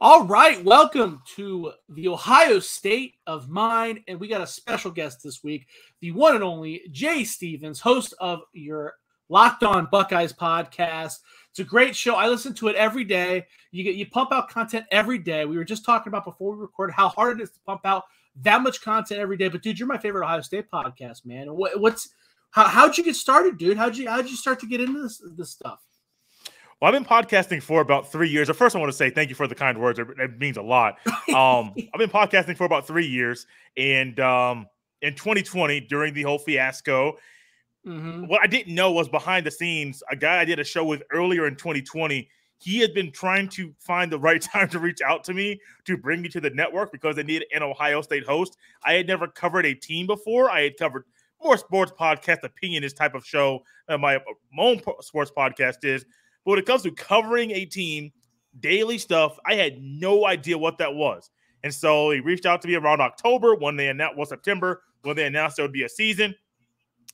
All right, welcome to the Ohio State of Mind, and we got a special guest this week, the one and only Jay Stevens, host of your Locked On Buckeyes podcast. It's a great show. I listen to it every day. You pump out content every day. We were just talking about before we recorded how hard it is to pump out that much content every day. But dude, you're my favorite Ohio State podcast, man. How'd you get started, dude? How'd you start to get into this stuff? Well, I've been podcasting for about 3 years. First, I want to say thank you for the kind words. It means a lot. I've been podcasting for about 3 years. And in 2020, during the whole fiasco, what I didn't know was behind the scenes, a guy I did a show with earlier in 2020, he had been trying to find the right time to reach out to me to bring me to the network because they needed an Ohio State host. I had never covered a team before. I had covered more sports podcast, opinionist type of show than my own sports podcast is. But when it comes to covering a team, daily stuff, I had no idea what that was. And so he reached out to me around October September, when they announced there would be a season.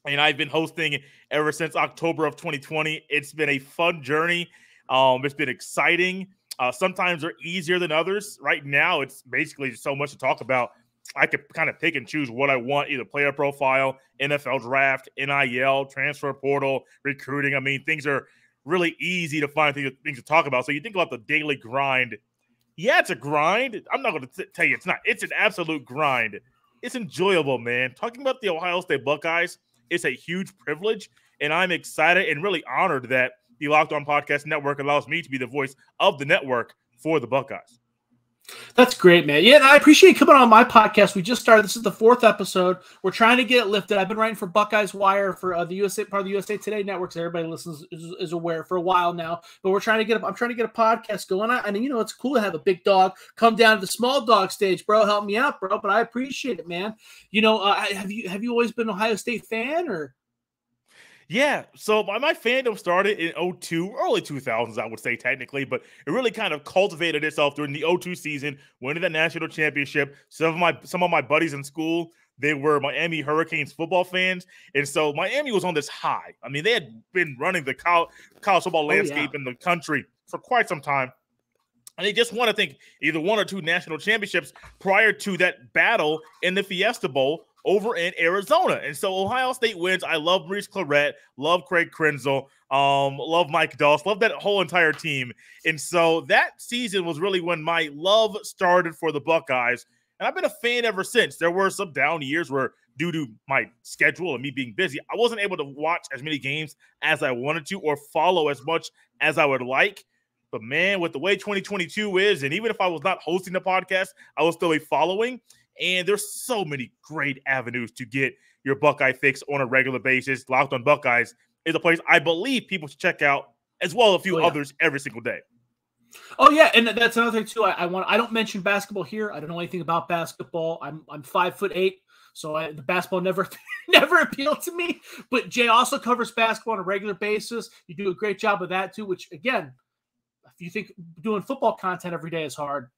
And I've been hosting ever since October of 2020. It's been a fun journey. It's been exciting. Sometimes they're easier than others. Right now, it's basically just so much to talk about. I could kind of pick and choose what I want, either player profile, NFL draft, NIL, transfer portal, recruiting. I mean, things are really easy to find things to talk about. So you think about the daily grind. Yeah, it's a grind. I'm not going to tell you it's not. It's an absolute grind. It's enjoyable, man. Talking about the Ohio State Buckeyes is a huge privilege, and I'm excited and really honored that the Locked On Podcast Network allows me to be the voice of the network for the Buckeyes. That's great, man. Yeah, and I appreciate you coming on my podcast. We just started. This is the 4th episode. We're trying to get it lifted. I've been writing for Buckeyes Wire for the USA part of the USA Today network. So everybody listens is aware for a while now. But I'm trying to get a podcast going. And you know, it's cool to have a big dog come down to the small dog stage, bro. Help me out, bro. But I appreciate it, man. You know, have you always been an Ohio State fan or? Yeah, so my fandom started in 2002, early 2000s, I would say technically, but it really kind of cultivated itself during the 2002 season, winning the national championship. Some of my buddies in school, they were Miami Hurricanes football fans, and so Miami was on this high. I mean, they had been running the college football landscape in the country for quite some time, and they just won, I think, either 1 or 2 national championships prior to that battle in the Fiesta Bowl over in Arizona. And so Ohio State wins. I love Maurice Clarett, love Craig Krenzel, love Mike Doss, love that whole entire team. And so that season was really when my love started for the Buckeyes. And I've been a fan ever since. There were some down years where, due to my schedule and me being busy, I wasn't able to watch as many games as I wanted to or follow as much as I would like. But man, with the way 2022 is, and even if I was not hosting the podcast, I will still be following. And there's so many great avenues to get your Buckeye fix on a regular basis. Locked On Buckeyes is a place I believe people should check out, as well as a few others every single day. Oh yeah, and that's another thing too. I don't mention basketball here. I don't know anything about basketball. I'm 5'8", so the basketball never appealed to me. But Jay also covers basketball on a regular basis. You do a great job of that too. Which again, if you think doing football content every day is hard,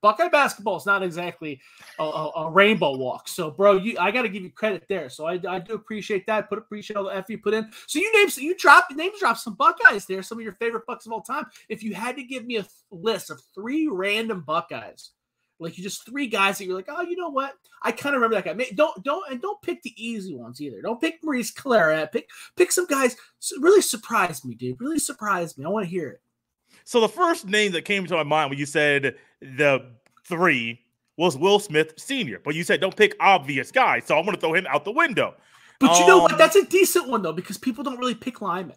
Buckeye basketball is not exactly a rainbow walk. So, bro, I got to give you credit there. So I do appreciate that. Appreciate all the effort you put in. So you dropped some Buckeyes there, some of your favorite Bucks of all time. If you had to give me a list of 3 random Buckeyes, like you just 3 guys that you're like, oh, you know what? I kind of remember that guy. Don't pick the easy ones either. Don't pick Maurice Clarett. Pick some guys. Really surprised me, dude. Really surprised me. I want to hear it. So the first name that came to my mind when you said the 3 was Will Smith Sr., but you said don't pick obvious guys, so I'm going to throw him out the window. But you know what? That's a decent one, though, because people don't really pick linemen.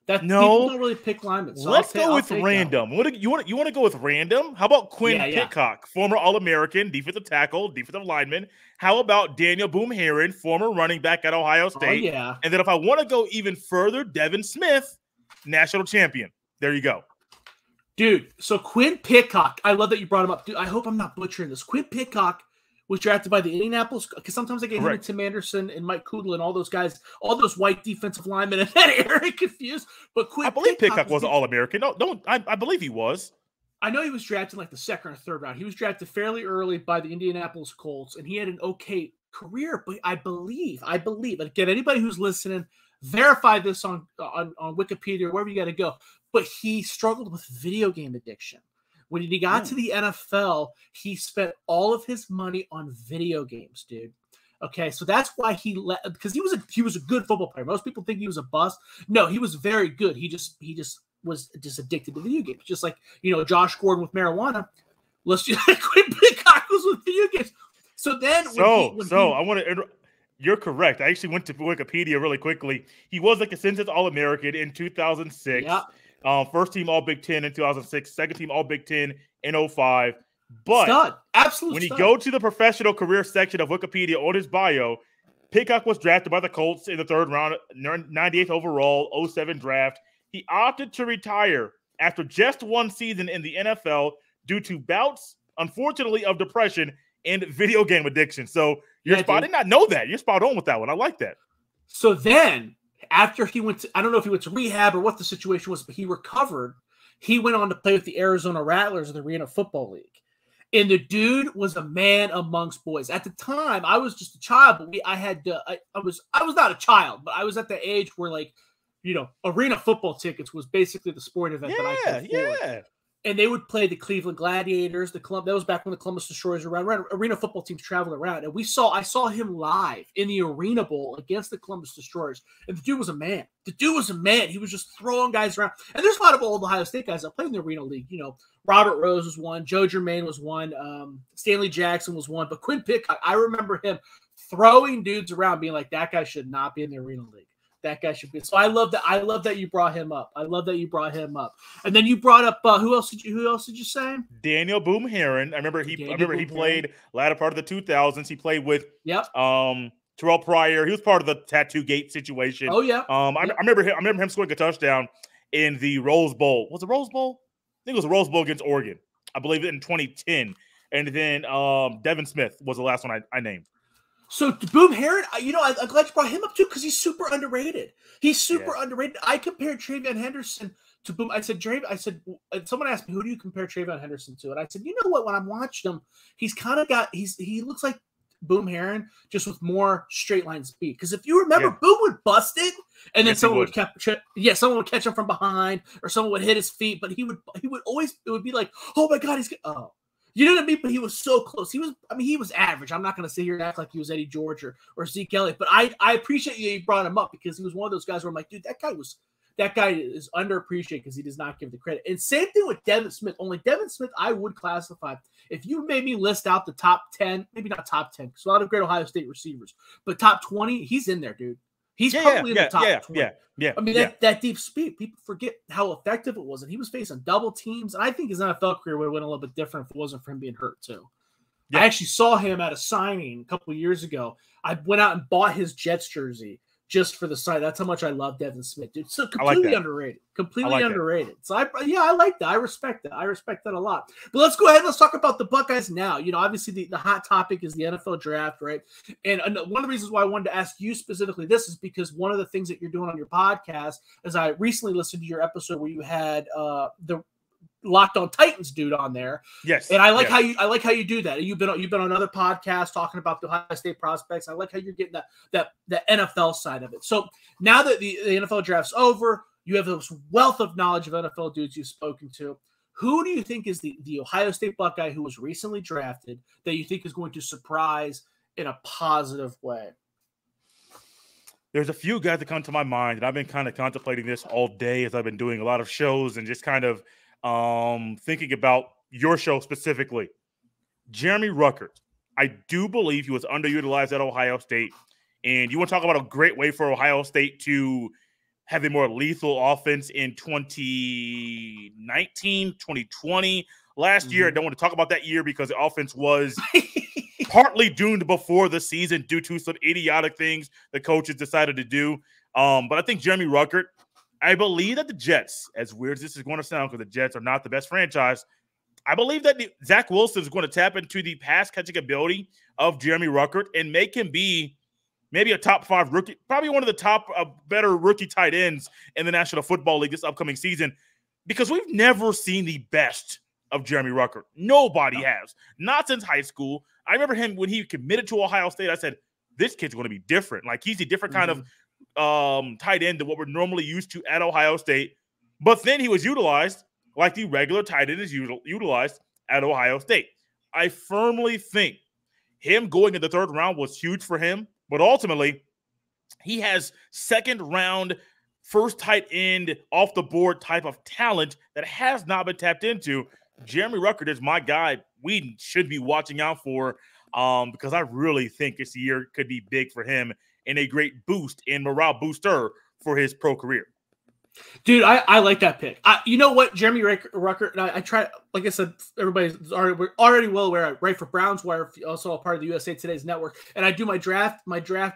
People don't really pick linemen. So let's go with random. You want to go with random? How about Quinn Pitcock, former All-American, defensive tackle, defensive lineman? How about Daniel Boom-Herron, former running back at Ohio State? Oh, yeah. And then if I want to go even further, Devin Smith, national champion. There you go. Dude, so Quinn Pitcock, I love that you brought him up. Dude, I hope I'm not butchering this. Quinn Pitcock was drafted by the Indianapolis, because sometimes I get him and Tim Anderson and Mike Kudla and all those guys, all those white defensive linemen, and that area confused. But Quinn, I believe Pitcock was an All-American. I believe he was. I know he was drafted in like the 2nd or 3rd round. He was drafted fairly early by the Indianapolis Colts, and he had an okay career. But I believe, again, anybody who's listening, verify this on Wikipedia or wherever you got to go. But he struggled with video game addiction. When he got to the NFL, he spent all of his money on video games, dude. Okay, so that's why because he was a good football player. Most people think he was a bust. No, he was very good. He just was just addicted to video games, just like Josh Gordon with marijuana. Let's just quit Pickles with video games. So then, I want to. You're correct. I actually went to Wikipedia really quickly. He was a consensus All-American in 2006. Yeah. First team All Big Ten in 2006. Second team All Big Ten in 2005. But when you go to the professional career section of Wikipedia on his bio, Pickett was drafted by the Colts in the 3rd round, 98th overall, 2007 draft. He opted to retire after just one season in the NFL due to bouts, unfortunately, of depression and video game addiction. So I did not know that. You're spot on with that one. I like that. So then, after he went to, I don't know if he went to rehab or what the situation was, but he recovered. He went on to play with the Arizona Rattlers in the Arena Football League. And the dude was a man amongst boys. At the time, I was just a child, but I was not a child, but I was at the age where arena football tickets was basically the sporting event that I could afford. Yeah. And they would play the Cleveland Gladiators. That was back when the Columbus Destroyers were around. Arena football teams traveled around, and I saw him live in the Arena Bowl against the Columbus Destroyers. And the dude was a man. He was just throwing guys around. And there's a lot of old Ohio State guys that played in the Arena League. Robert Rose was one, Joe Germain was one, Stanley Jackson was one. But Quinn Pickett, I remember him throwing dudes around, being like, that guy should not be in the Arena League. That guy should be. So I love that you brought him up. And then you brought up who else did you say? Daniel Boom Herron. I remember he played latter part of the 2000s. He played with Terrell Pryor. He was part of the Tattoo Gate situation. Oh yeah. I remember him scoring a touchdown in the Rose Bowl. Was it Rose Bowl? I think it was a Rose Bowl against Oregon. I believe it in 2010. And then Devin Smith was the last one I named. So Boom Herron, I'm glad you brought him up too, because he's super underrated. Underrated. I compared TreVeyon Henderson to Boom. I said, someone asked me, who do you compare TreVeyon Henderson to? And I said, you know what? When I'm watching him, he's kind of he looks like Boom Herron, just with more straight line speed. Because if you remember, Boom would bust it, and then someone would catch him from behind, or someone would hit his feet. But he would always, it would be like, oh my God, you know what I mean? But he was so close. He was average. I'm not going to sit here and act like he was Eddie George or Zeke Elliott. But I appreciate you brought him up, because he was one of those guys where I'm like, dude, that guy is underappreciated because he does not give the credit. And same thing with Devin Smith. Only Devin Smith I would classify. If you made me list out the top 10, maybe not top 10, because a lot of great Ohio State receivers, but top 20, he's in there, dude. He's probably in the top 20. Yeah. I mean, that deep speed, people forget how effective it was. And he was facing double teams. And I think his NFL career would have went a little bit different if it wasn't for him being hurt, too. Yeah. I actually saw him at a signing a couple of years ago. I went out and bought his Jets jersey just for the sign. That's how much I love Devin Smith, dude. So completely underrated. Underrated. So I like that. I respect that. I respect that a lot. But let's go ahead and let's talk about the Buckeyes now. Obviously the hot topic is the NFL draft, right? And one of the reasons why I wanted to ask you specifically this is because one of the things that you're doing on your podcast is I recently listened to your episode where you had the Locked On Titans dude on there. Yes. And I like how you do that. You've been on other podcasts talking about the Ohio State prospects. I like how you're getting the NFL side of it. So now that the NFL draft's over, you have this wealth of knowledge of NFL dudes you've spoken to. Who do you think is the Ohio State Buckeye who was recently drafted that you think is going to surprise in a positive way? There's a few guys that come to my mind, and I've been kind of contemplating this all day as I've been doing a lot of shows and just kind of thinking about your show specifically. Jeremy Ruckert. I do believe he was underutilized at Ohio State. And you want to talk about a great way for Ohio State to have a more lethal offense in 2019, 2020. Last year, I don't want to talk about that year because the offense was partly doomed before the season due to some idiotic things the coaches decided to do. But I think Jeremy Ruckert, I believe that the Jets, as weird as this is going to sound because the Jets are not the best franchise, I believe that Zach Wilson is going to tap into the pass-catching ability of Jeremy Ruckert and make him be maybe a top 5 rookie, probably one of the top better rookie tight ends in the National Football League this upcoming season, because we've never seen the best of Jeremy Ruckert. Nobody has. Not since high school. I remember him when he committed to Ohio State. I said, this kid's going to be different. Like, he's a different kind of tight end than what we're normally used to at Ohio State. But then he was utilized like the regular tight end is utilized at Ohio State. I firmly think him going in the third round was huge for him, but ultimately he has second round, first tight end off the board type of talent that has not been tapped into. Jeremy Ruckert is my guy we should be watching out for because I really think this year could be big for him and a great boost and morale booster for his pro career. Dude, I like that pick. You know what, Jeremy Ruckert, I try, like I said, everybody's already well aware. I write for Browns Wire, also a part of the USA Today's network, and I do my draft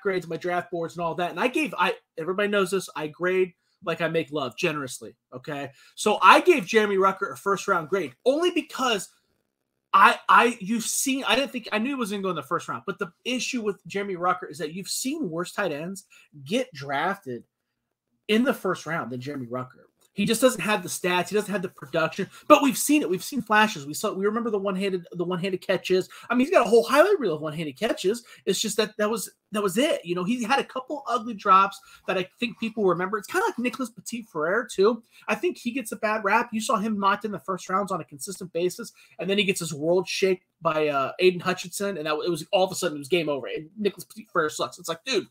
grades, my draft boards, and all that. And everybody knows this, I grade like I make love, generously. Okay, so I gave Jeremy Ruckert a first round grade only because I knew it wasn't going to go in the first round. But the issue with Jeremy Ruckert is that you've seen worse tight ends get drafted in the first round than Jeremy Ruckert. He just doesn't have the stats. He doesn't have the production. But we've seen it. We've seen flashes. We remember the one-handed catches. I mean, he's got a whole highlight reel of one-handed catches. It's just that was it. You know, he had a couple ugly drops that I think people remember. It's kind of like Nicholas Petit-Frere too. I think he gets a bad rap. You saw him knocked in the first rounds on a consistent basis, and then he gets his world shake by Aiden Hutchinson, and it was all of a sudden it was game over. And Nicholas Petit-Frere sucks. It's like, dude,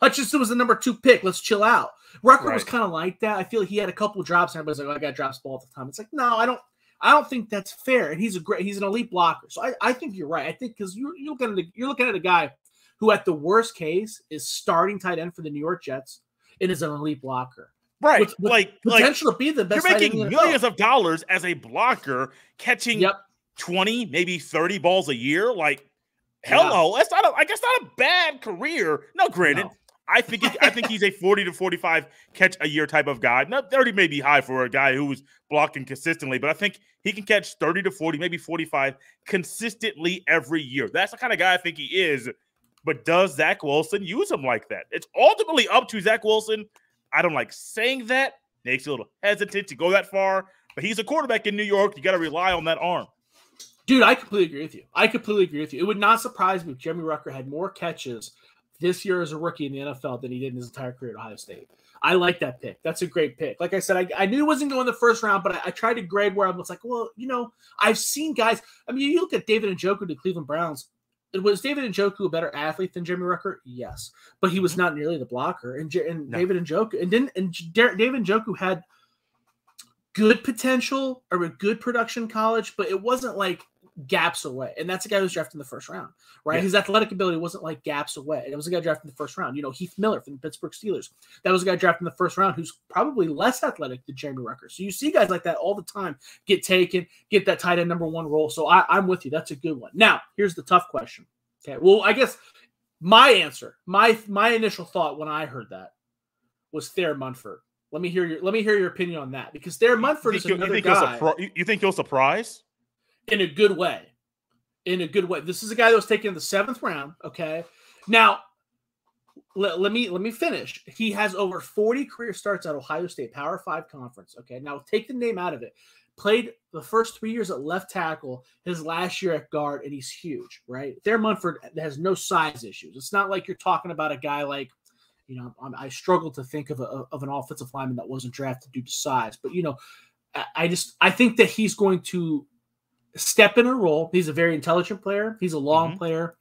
Hutchinson was the number 2 pick. Let's chill out. Ruckert was kind of like that. I feel like he had a couple of drops, and everybody's like, "Oh, I got drops all the time." It's like, no, I don't think that's fair. And he's an elite blocker. So I think you're right. I think because you're looking at a guy who, at the worst case, is starting tight end for the New York Jets and is an elite blocker. Right, with potential to be the best. You're making millions of dollars as a blocker, catching 20, maybe 30 balls a year. Like, hello, that's not a bad career. No, granted. No. I think he's a 40 to 45 catch a year type of guy. Now, 30 may be high for a guy who's blocking consistently, but I think he can catch 30 to 40, maybe 45 consistently every year. That's the kind of guy I think he is. But does Zach Wilson use him like that? It's ultimately up to Zach Wilson. I don't like saying that. Makes you a little hesitant to go that far. But he's a quarterback in New York. You got to rely on that arm. Dude, I completely agree with you. It would not surprise me if Jeremy Ruckert had more catches this year as a rookie in the NFL than he did in his entire career at Ohio State. I like that pick. That's a great pick. Like I said, I knew it wasn't going the first round, but I tried to grade where I was like, well, you know, I've seen guys. I mean, you look at David Njoku to Cleveland Browns. Was David Njoku a better athlete than Jeremy Ruckert? Yes, but he was not nearly the blocker. And David Njoku David Njoku had good potential or a good production in college, but it wasn't like gaps away. And that's a guy who was drafted in the first round, right? Yeah. His athletic ability wasn't like gaps away. It was a guy drafted in the first round. You know, Heath Miller from the Pittsburgh Steelers. That was a guy drafted in the first round who's probably less athletic than Jeremy Ruckert. So you see guys like that all the time get taken, get that tight end number 1 role. So I'm with you. That's a good one. Now, here's the tough question. Okay. Well, I guess my answer, my initial thought when I heard that was Thayer Munford. Let me hear your opinion on that, because Thayer Munford is another guy. You think he'll surprise? In a good way. This is a guy that was taken in the 7th round. Okay. Now, let me finish. He has over 40 career starts at Ohio State, Power 5 conference. Okay. Now take the name out of it. Played the first 3 years at left tackle, his last year at guard, and he's huge, right? Thayer Munford has no size issues. It's not like you're talking about a guy like, you know, I struggle to think of an offensive lineman that wasn't drafted due to size. But, you know, I think that he's going to step in a role. He's a very intelligent player. He's a long player.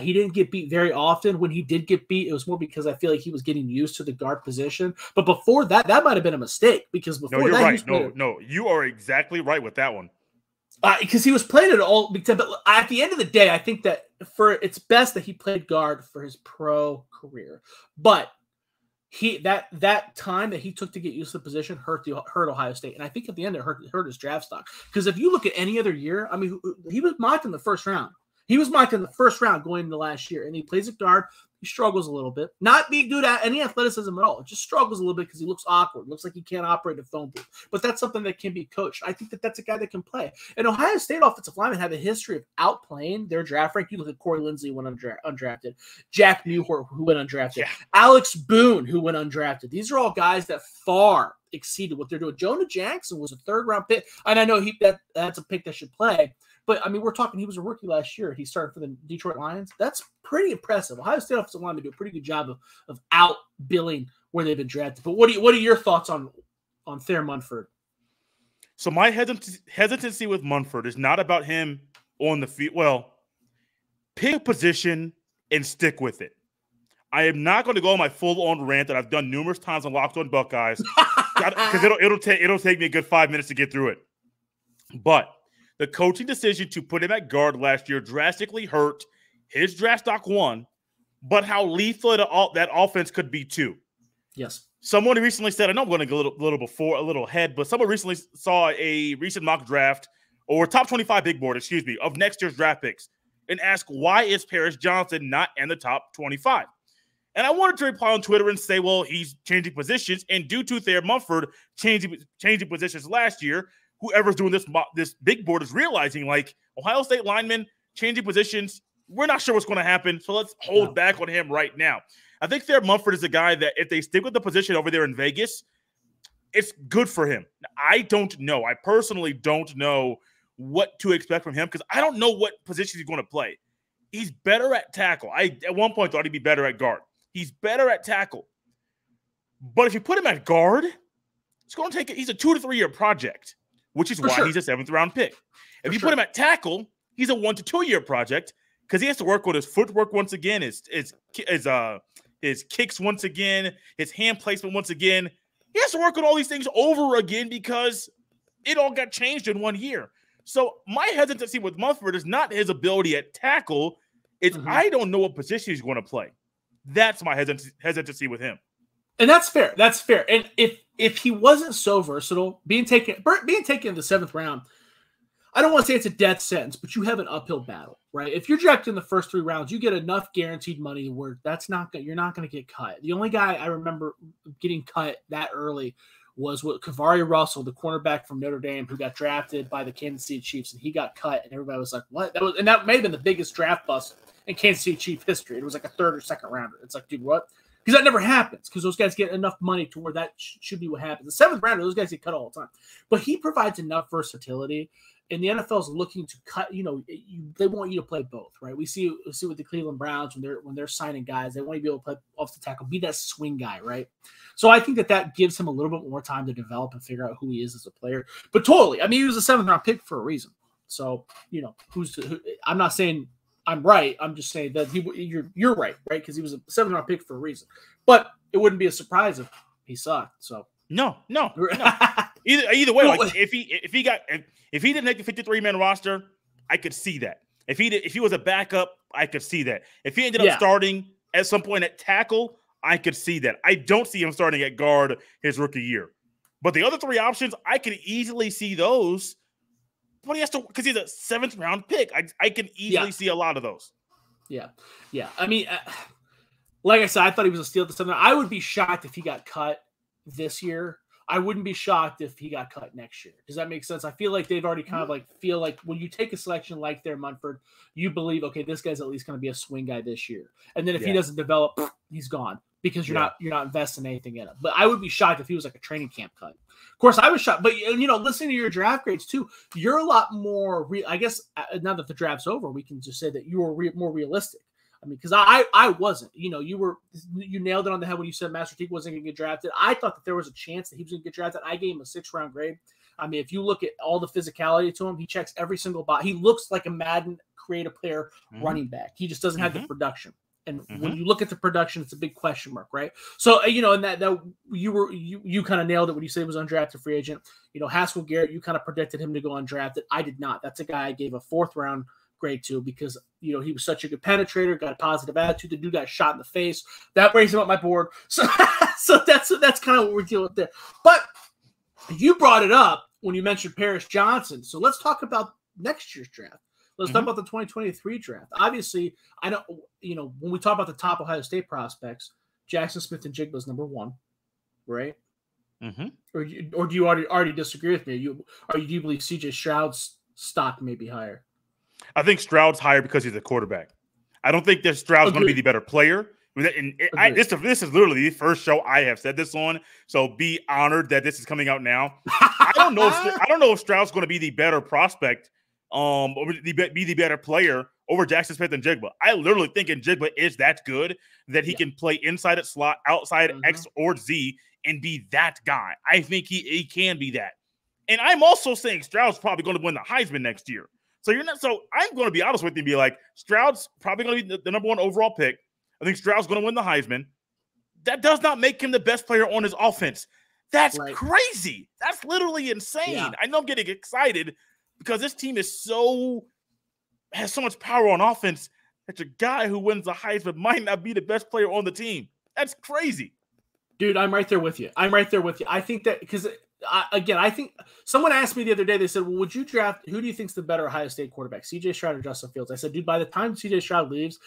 He didn't get beat very often. When he did get beat, it was more because I feel like he was getting used to the guard position. But before that might have been a mistake, because before you're right. No, you are exactly right with that one. Because he was playing it all. But at the end of the day, I think that it's best that he played guard for his pro career. But that time that he took to get used to the position hurt Ohio State, and I think at the end it hurt his draft stock. Because if you look at any other year, I mean, he was mocked in the first round. He was mocked in the first round going into last year, and he plays at guard. He struggles a little bit. Not being good at any athleticism at all. Just struggles a little bit because he looks awkward. Looks like he can't operate a phone booth. But that's something that can be coached. I think that's a guy that can play. And Ohio State offensive linemen have a history of outplaying their draft rank. You look at Corey Linsley, who went undrafted. Jack Newhart, who went undrafted. Yeah. Alex Boone, who went undrafted. These are all guys that far exceeded what they're doing. Jonah Jackson was a 3rd-round pick. And I know that's a pick that should play. But, I mean, we're talking he was a rookie last year. He started for the Detroit Lions. That's pretty impressive. Ohio State offensive linemen do a pretty good job of out-billing where they've been drafted. But what are your thoughts on Thayer Munford? So my hesitancy with Munford is not about him on the field. Well, pick a position and stick with it. I am not going to go on my full-on rant that I've done numerous times on Locked On Buckeyes because it'll take me a good 5 minutes to get through it. But the coaching decision to put him at guard last year drastically hurt his draft stock, one, but how lethal that offense could be too. Yes. Someone recently said, I know I'm going to go a little ahead, but someone recently saw a recent mock draft or top 25 big board, of next year's draft picks and asked, why is Paris Johnson not in the top 25? And I wanted to reply on Twitter and say, well, he's changing positions. And due to Thayer Munford changing positions last year, whoever's doing this big board is realizing, like, Ohio State linemen changing positions, we're not sure what's going to happen, so let's hold back on him right now. I think Thayer Munford is a guy that if they stick with the position over there in Vegas, it's good for him. I don't know. I personally don't know what to expect from him because I don't know what position he's going to play. He's better at tackle. I, at one point, thought he'd be better at guard. He's better at tackle. But if you put him at guard, it's going to take he's a 2 to 3 year project, which is why he's a 7th round pick. If you put him at tackle, he's a 1 to 2 year project because he has to work on his footwork once again, his kicks once again, his hand placement once again. He has to work on all these things over again because it all got changed in 1 year. So my hesitancy with Munford is not his ability at tackle. It's I don't know what position he's going to play. That's my hesitancy with him. And that's fair. That's fair. And if he wasn't so versatile, being taken in the 7th round, I don't want to say it's a death sentence, but you have an uphill battle, right? If you're drafted in the first 3 rounds, you get enough guaranteed money where you're not going to get cut. The only guy I remember getting cut that early was Kavari Russell, the cornerback from Notre Dame, who got drafted by the Kansas City Chiefs, and he got cut, and everybody was like, "What?" That may have been the biggest draft bust in Kansas City Chief history. It was like a 3rd or 2nd rounder. It's like, dude, what? Because that never happens. Because those guys get enough money to where that should be what happens. The 7th rounder, those guys get cut all the time. But he provides enough versatility, and the NFL is looking to cut. They want you to play both, right? We see with the Cleveland Browns when they're signing guys, they want you to be able to play off the tackle, be that swing guy, right? So I think that gives him a little bit more time to develop and figure out who he is as a player. But totally, I mean, he was a 7th round pick for a reason. So I'm not saying I'm right. I'm just saying that you're right, right? Because he was a 7th round pick for a reason. But it wouldn't be a surprise if he sucked. So no. Either way, like if he didn't make the 53-man roster, I could see that. If he was a backup, I could see that. If he ended up starting at some point at tackle, I could see that. I don't see him starting at guard his rookie year. But the other 3 options, I could easily see those. But he has to, because he's a 7th round pick. I can easily see a lot of those. Yeah. I mean, like I said, I thought he was a steal at the 7th. I would be shocked if he got cut this year. I wouldn't be shocked if he got cut next year. Does that make sense? I feel like they've already kind of feel like when you take a selection like Thayer Munford, you believe, okay, this guy's at least going to be a swing guy this year. And then if he doesn't develop, he's gone because you're not investing anything in him. But I would be shocked if he was like a training camp cut. Of course, I was shocked. But, listening to your draft grades too, you're a lot more I guess now that the draft's over, we can just say that you were more realistic. I mean, because I wasn't. You nailed it on the head when you said Master Teague wasn't going to get drafted. I thought that there was a chance that he was going to get drafted. I gave him a 6th round grade. I mean, if you look at all the physicality to him, he checks every single box. He looks like a Madden creative player running back. He just doesn't have the production. And when you look at the production, it's a big question mark, right? So, and that you kind of nailed it when you said he was undrafted free agent. Haskell Garrett, you kind of predicted him to go undrafted. I did not. That's a guy I gave a 4th round grade to because, he was such a good penetrator, got a positive attitude. The dude got shot in the face. That brings him up my board. So that's kind of what we're dealing with there. But you brought it up when you mentioned Paris Johnson. So let's talk about next year's draft. Let's talk about the 2023 draft. Obviously, I don't, when we talk about the top Ohio State prospects, Jackson Smith and Jigba is number 1, right? Or do you already disagree with me? Do you believe CJ Stroud's stock may be higher? I think Stroud's higher because he's a quarterback. I don't think that Stroud's going to be the better player. This is literally the first show I have said this on, so be honored that this is coming out now. I don't know if Stroud's going to be the better prospect, or be the better player over Jackson Smith and Jigba. I literally think Jigba is that good that he can play inside at slot, outside X or Z, and be that guy. I think he can be that. And I'm also saying Stroud's probably going to win the Heisman next year. So I'm going to be honest with you and be like, Stroud's probably going to be the number 1 overall pick. I think Stroud's going to win the Heisman. That does not make him the best player on his offense. That's crazy. That's literally insane. Yeah. I know I'm getting excited because this team has so much power on offense that your guy who wins the Heisman might not be the best player on the team. That's crazy. Dude, I'm right there with you. I think that because I think someone asked me the other day, they said, well, would you draft, who do you think's the better Ohio State quarterback, CJ Stroud or Justin Fields? I said, dude, by the time CJ Stroud leaves,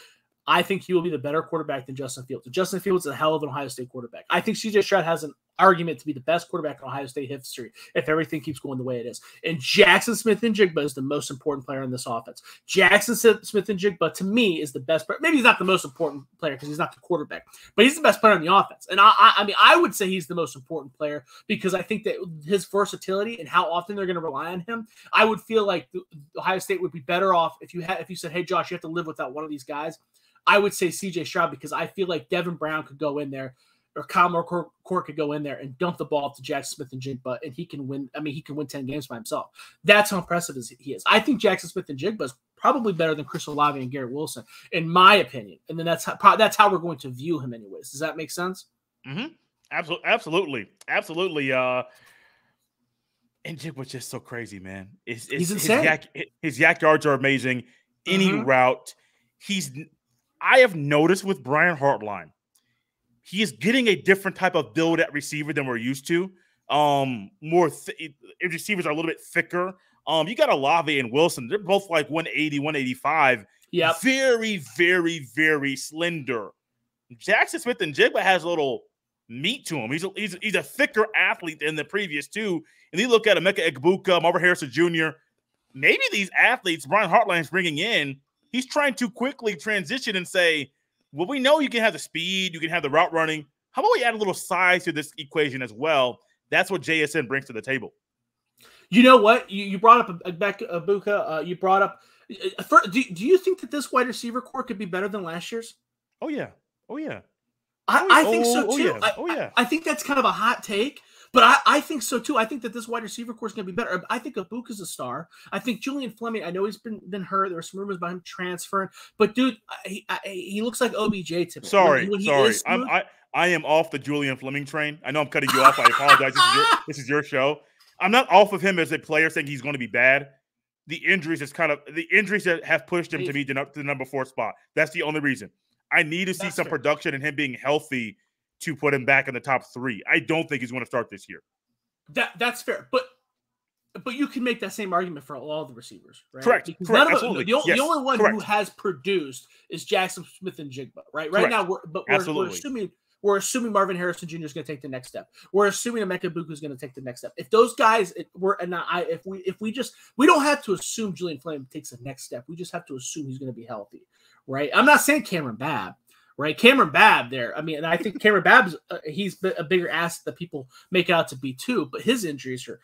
I think he will be the better quarterback than Justin Fields. Justin Fields is a hell of an Ohio State quarterback. I think CJ Stroud has an argument to be the best quarterback in Ohio State history if everything keeps going the way it is. And Jackson Smith-Njigba is the most important player in this offense. Jackson Smith-Njigba, to me, is the best player. Maybe he's not the most important player because he's not the quarterback, but he's the best player on the offense. And I mean, I would say he's the most important player because I think that his versatility and how often they're going to rely on him, I would feel like Ohio State would be better off if you said, hey, Josh, you have to live without one of these guys. I would say CJ Stroud because I feel like Devin Brown could go in there or Kyle McCord could go in there and dump the ball up to Jackson Smith-Njigba, and he can win. I mean, he can win 10 games by himself. That's how impressive he is. I think Jackson Smith-Njigba is probably better than Chris Olave and Garrett Wilson, in my opinion. And then that's how we're going to view him anyways. Does that make sense? Mm-hmm. Absolutely. And Njigba's just so crazy, man. He's insane. His yak yards are amazing. Any route. I have noticed with Brian Hartline, he is getting a different type of build at receiver than we're used to. Receivers are a little bit thicker. You got Olave and Wilson. They're both like 180, 185. Yeah. Very, very, very slender. Jackson Smith-Njigba has a little meat to him. He's a thicker athlete than the previous two. And you look at Emeka Egbuka, Marvin Harrison Jr., maybe these athletes Brian Hartline is bringing in, he's trying to quickly transition and say, well, we know you can have the speed, you can have the route running. How about we add a little size to this equation as well? That's what JSN brings to the table. You know what? You brought up Egbuka. You brought up do you think that this wide receiver core could be better than last year's? Oh, yeah. I think so, too. Yeah. I think that's kind of a hot take. But I think so, too. I think that this wide receiver core is going to be better. I think Egbuka's a star. I think Julian Fleming, I know he's been hurt. There were some rumors about him transferring. But, dude, he looks like OBJ to me. Sorry. I am off the Julian Fleming train. I know I'm cutting you off. I apologize. This is your show. I'm not off of him as a player saying he's going to be bad. The injuries that have pushed him to be the number 4 spot. That's the only reason. I need to see some production and him being healthy to put him back in the top 3. I don't think he's going to start this year. That's fair, but you can make that same argument for all the receivers, right? Correct. Absolutely. The only one who has produced is Jackson Smith-Njigba, right? Right now, we're assuming Marvin Harrison Jr. is going to take the next step. We're assuming Emeka Egbuka is going to take the next step. If those guys we don't have to assume Julian Fleming takes the next step. We just have to assume he's going to be healthy, right? I'm not saying Cameron Babb. Right, Cameron Babb there. I mean, and I think Cameron Babb he's a bigger asset that people make out to be too. But his injuries are,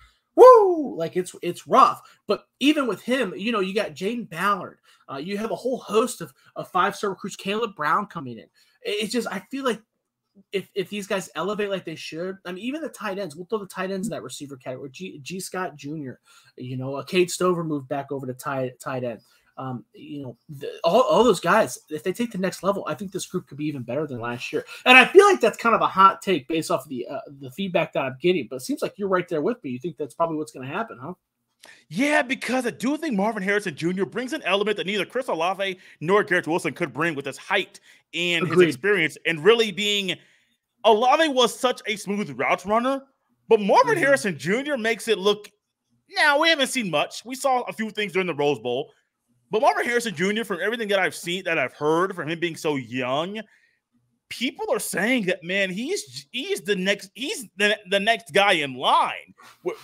like it's rough. But even with him, you got Jaden Ballard. You have a whole host of 5-star recruits. Caleb Brown coming in. It's just I feel like if these guys elevate like they should, I mean, even the tight ends, we'll throw the tight ends in that receiver category. G. Scott Jr. Cade Stover moved back over to tight end. All those guys, if they take the next level, I think this group could be even better than last year. And I feel like that's kind of a hot take based off of the feedback that I'm getting. But it seems like you're right there with me. You think that's probably what's going to happen, huh? Yeah, because I do think Marvin Harrison Jr. brings an element that neither Chris Olave nor Garrett Wilson could bring with his height and his experience. And really being Olave was such a smooth route runner, but Marvin Harrison Jr. makes it look. Now we haven't seen much. We saw a few things during the Rose Bowl. But Marvin Harrison Jr., from everything that I've seen, that I've heard from him being so young, people are saying that, man, he's the next guy in line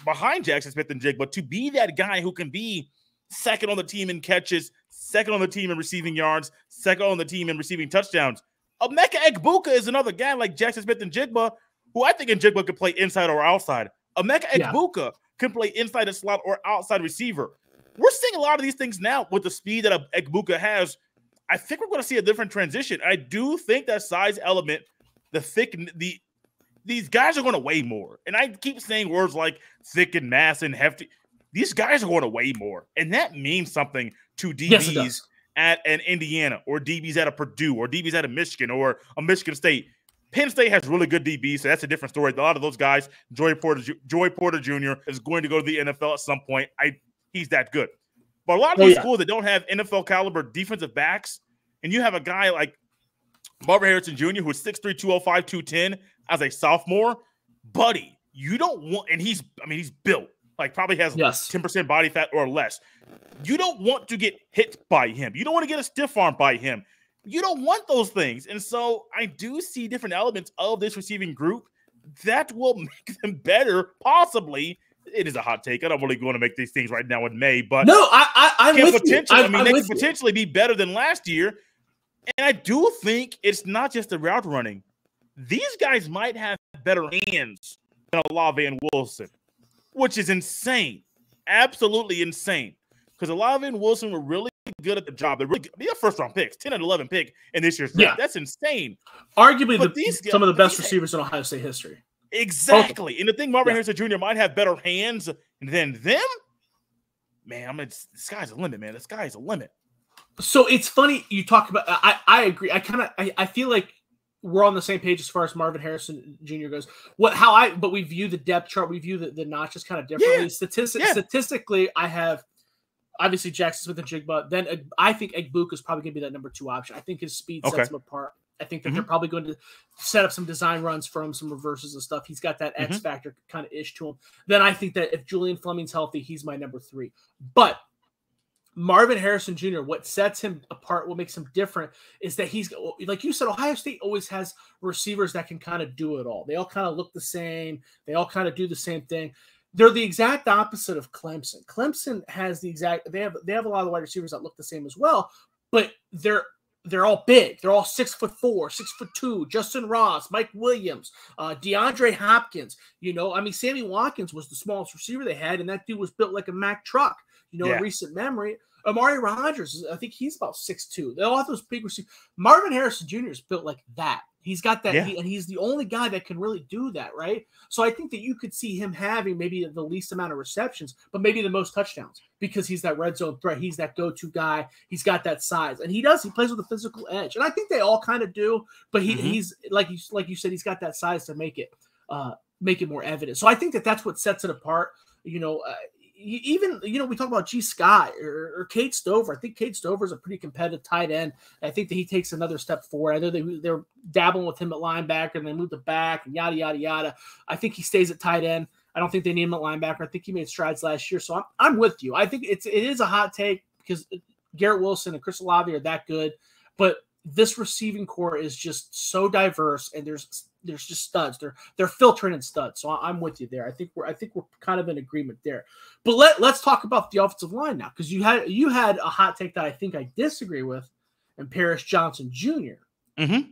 behind Jackson Smith-Njigba to be that guy who can be second on the team in catches, second on the team in receiving yards, second on the team in receiving touchdowns. Emeka Egbuka is another guy like Jackson Smith-Njigba, who I think Njigba could play inside or outside. Emeka Egbuka can play inside the slot or outside receiver. We're seeing a lot of these things now with the speed that Egbuka has. I think we're going to see a different transition. I do think that size element, the these guys are going to weigh more. And I keep saying words like thick and mass and hefty. These guys are going to weigh more. And that means something to DBs at an Indiana or DBs at a Purdue or DBs at a Michigan or a Michigan State. Penn State has really good DBs, so that's a different story. A lot of those guys, Joy Porter Jr. is going to go to the NFL at some point. He's that good. But a lot of these schools that don't have NFL caliber defensive backs, and you have a guy like Marvin Harrison Jr., who's 6'3", 205, 210 as a sophomore, buddy, you don't want, and he's built, like probably has 10% body fat or less. You don't want to get hit by him. You don't want to get a stiff arm by him. You don't want those things. And so I do see different elements of this receiving group that will make them better, possibly. It is a hot take. I don't really want to make these things right now in May, but no, I'm with you. They can potentially be better than last year. And I do think it's not just the route running. These guys might have better hands than Olave and Wilson, which is insane. Absolutely insane. Because Olave and Wilson were really good at the job. They're first-round picks, 10 and 11 pick in this year's draft. That's insane. Arguably some of the best receivers in Ohio State history. Exactly. And the thing, Marvin Harrison Jr. might have better hands than them. Man, the sky's the limit, man. The sky's the limit. So it's funny you talk about. I agree. I feel like we're on the same page as far as Marvin Harrison Jr. goes. But we view the depth chart. We view the notches kind of differently. Statistically, I have obviously Jackson Smith and Jigba. Then I think Egbuka is probably going to be that number 2 option. I think his speed sets him apart. I think that they're probably going to set up some design runs for him, some reverses and stuff. He's got that X factor kind of ish to him. Then I think that if Julian Fleming's healthy, he's my number 3. But Marvin Harrison Jr., what sets him apart, what makes him different, is that he's, like you said, Ohio State always has receivers that can kind of do it all. They all kind of look the same. They all kind of do the same thing. They're the exact opposite of Clemson. Clemson has they have a lot of the wide receivers that look the same as well, but they're all big. They're all 6'4", 6'2". Justin Ross, Mike Williams, DeAndre Hopkins. Sammy Watkins was the smallest receiver they had, and that dude was built like a Mack truck. In recent memory, Amari Rodgers, I think he's about 6'2". They all have those big receivers. Marvin Harrison Jr. is built like that. He's got that, and he's the only guy that can really do that, right? So I think that you could see him having maybe the least amount of receptions, but maybe the most touchdowns because he's that red zone threat. He's that go-to guy. He's got that size, and he plays with a physical edge, and I think they all kind of do. But he's like you said, he's got that size to make it more evident. So I think that that's what sets it apart. Even we talk about G. Scott or Cade Stover. I think Cade Stover is a pretty competitive tight end. I think that he takes another step forward. I know they're dabbling with him at linebacker and they moved it back and yada yada yada. I think he stays at tight end. I don't think they need him at linebacker. I think he made strides last year. So I'm with you. I think it is a hot take because Garrett Wilson and Chris Olave are that good, but this receiving core is just so diverse, and there's just studs. They're filtering in studs. So I'm with you there. I think we're kind of in agreement there. But let's talk about the offensive line now, because you had a hot take that I think I disagree with, and Paris Johnson Jr.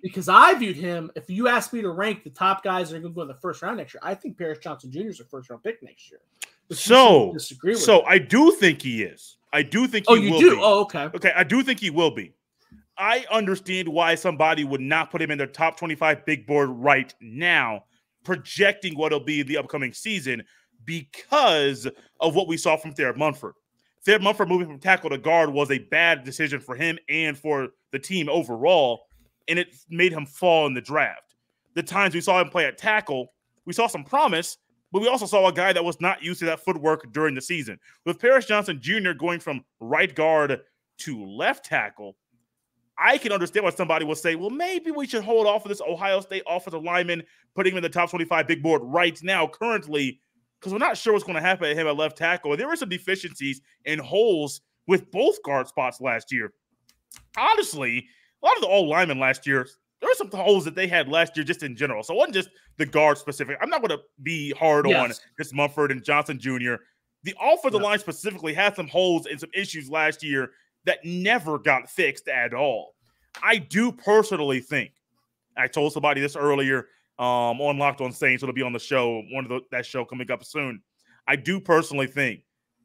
Because I viewed him. If you asked me to rank the top guys that are going to go in the first round next year, I think Paris Johnson Jr. is a first round pick next year. So I do think he is. I do think he will be. Oh, you do? Oh, okay. Okay, I do think he will be. I understand why somebody would not put him in their top 25 big board right now, projecting what it'll be the upcoming season because of what we saw from Thayer Munford. Thayer Munford moving from tackle to guard was a bad decision for him and for the team overall, and it made him fall in the draft. The times we saw him play at tackle, we saw some promise, but we also saw a guy that was not used to that footwork during the season. With Paris Johnson Jr. going from right guard to left tackle, I can understand why somebody will say, well, maybe we should hold off for this Ohio State offensive lineman, putting him in the top 25 big board right now, currently, because we're not sure what's going to happen to him at left tackle. There were some deficiencies and holes with both guard spots last year. Honestly, a lot of the old linemen last year, there were some holes that they had last year just in general. So it wasn't just the guard specific. I'm not going to be hard on just Munford and Johnson Jr. The offensive line specifically had some holes and some issues last year that never got fixed at all. I do personally think, I told somebody this earlier on Locked On Saints, it'll be on the show, that show coming up soon. I do personally think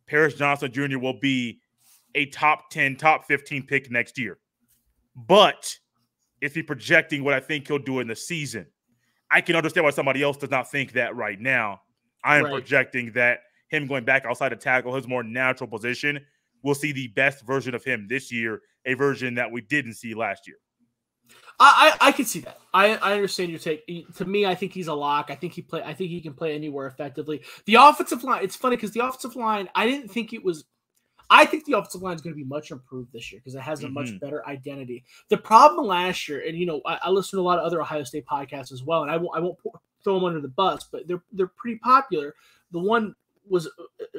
Paris Johnson Jr. will be a top 10, top 15 pick next year. But if he's projecting what I think he'll do in the season, I can understand why somebody else does not think that right now. I am projecting that him going back outside of tackle, his more natural position, we'll see the best version of him this year, a version that we didn't see last year. I can see that. I understand your take. To me, I think he's a lock. I think he can play anywhere effectively. The offensive line, it's funny because the offensive line, I think the offensive line is going to be much improved this year because it has a much better identity. The problem last year, and I listen to a lot of other Ohio State podcasts as well, and I won't throw them under the bus, but they're pretty popular. The one was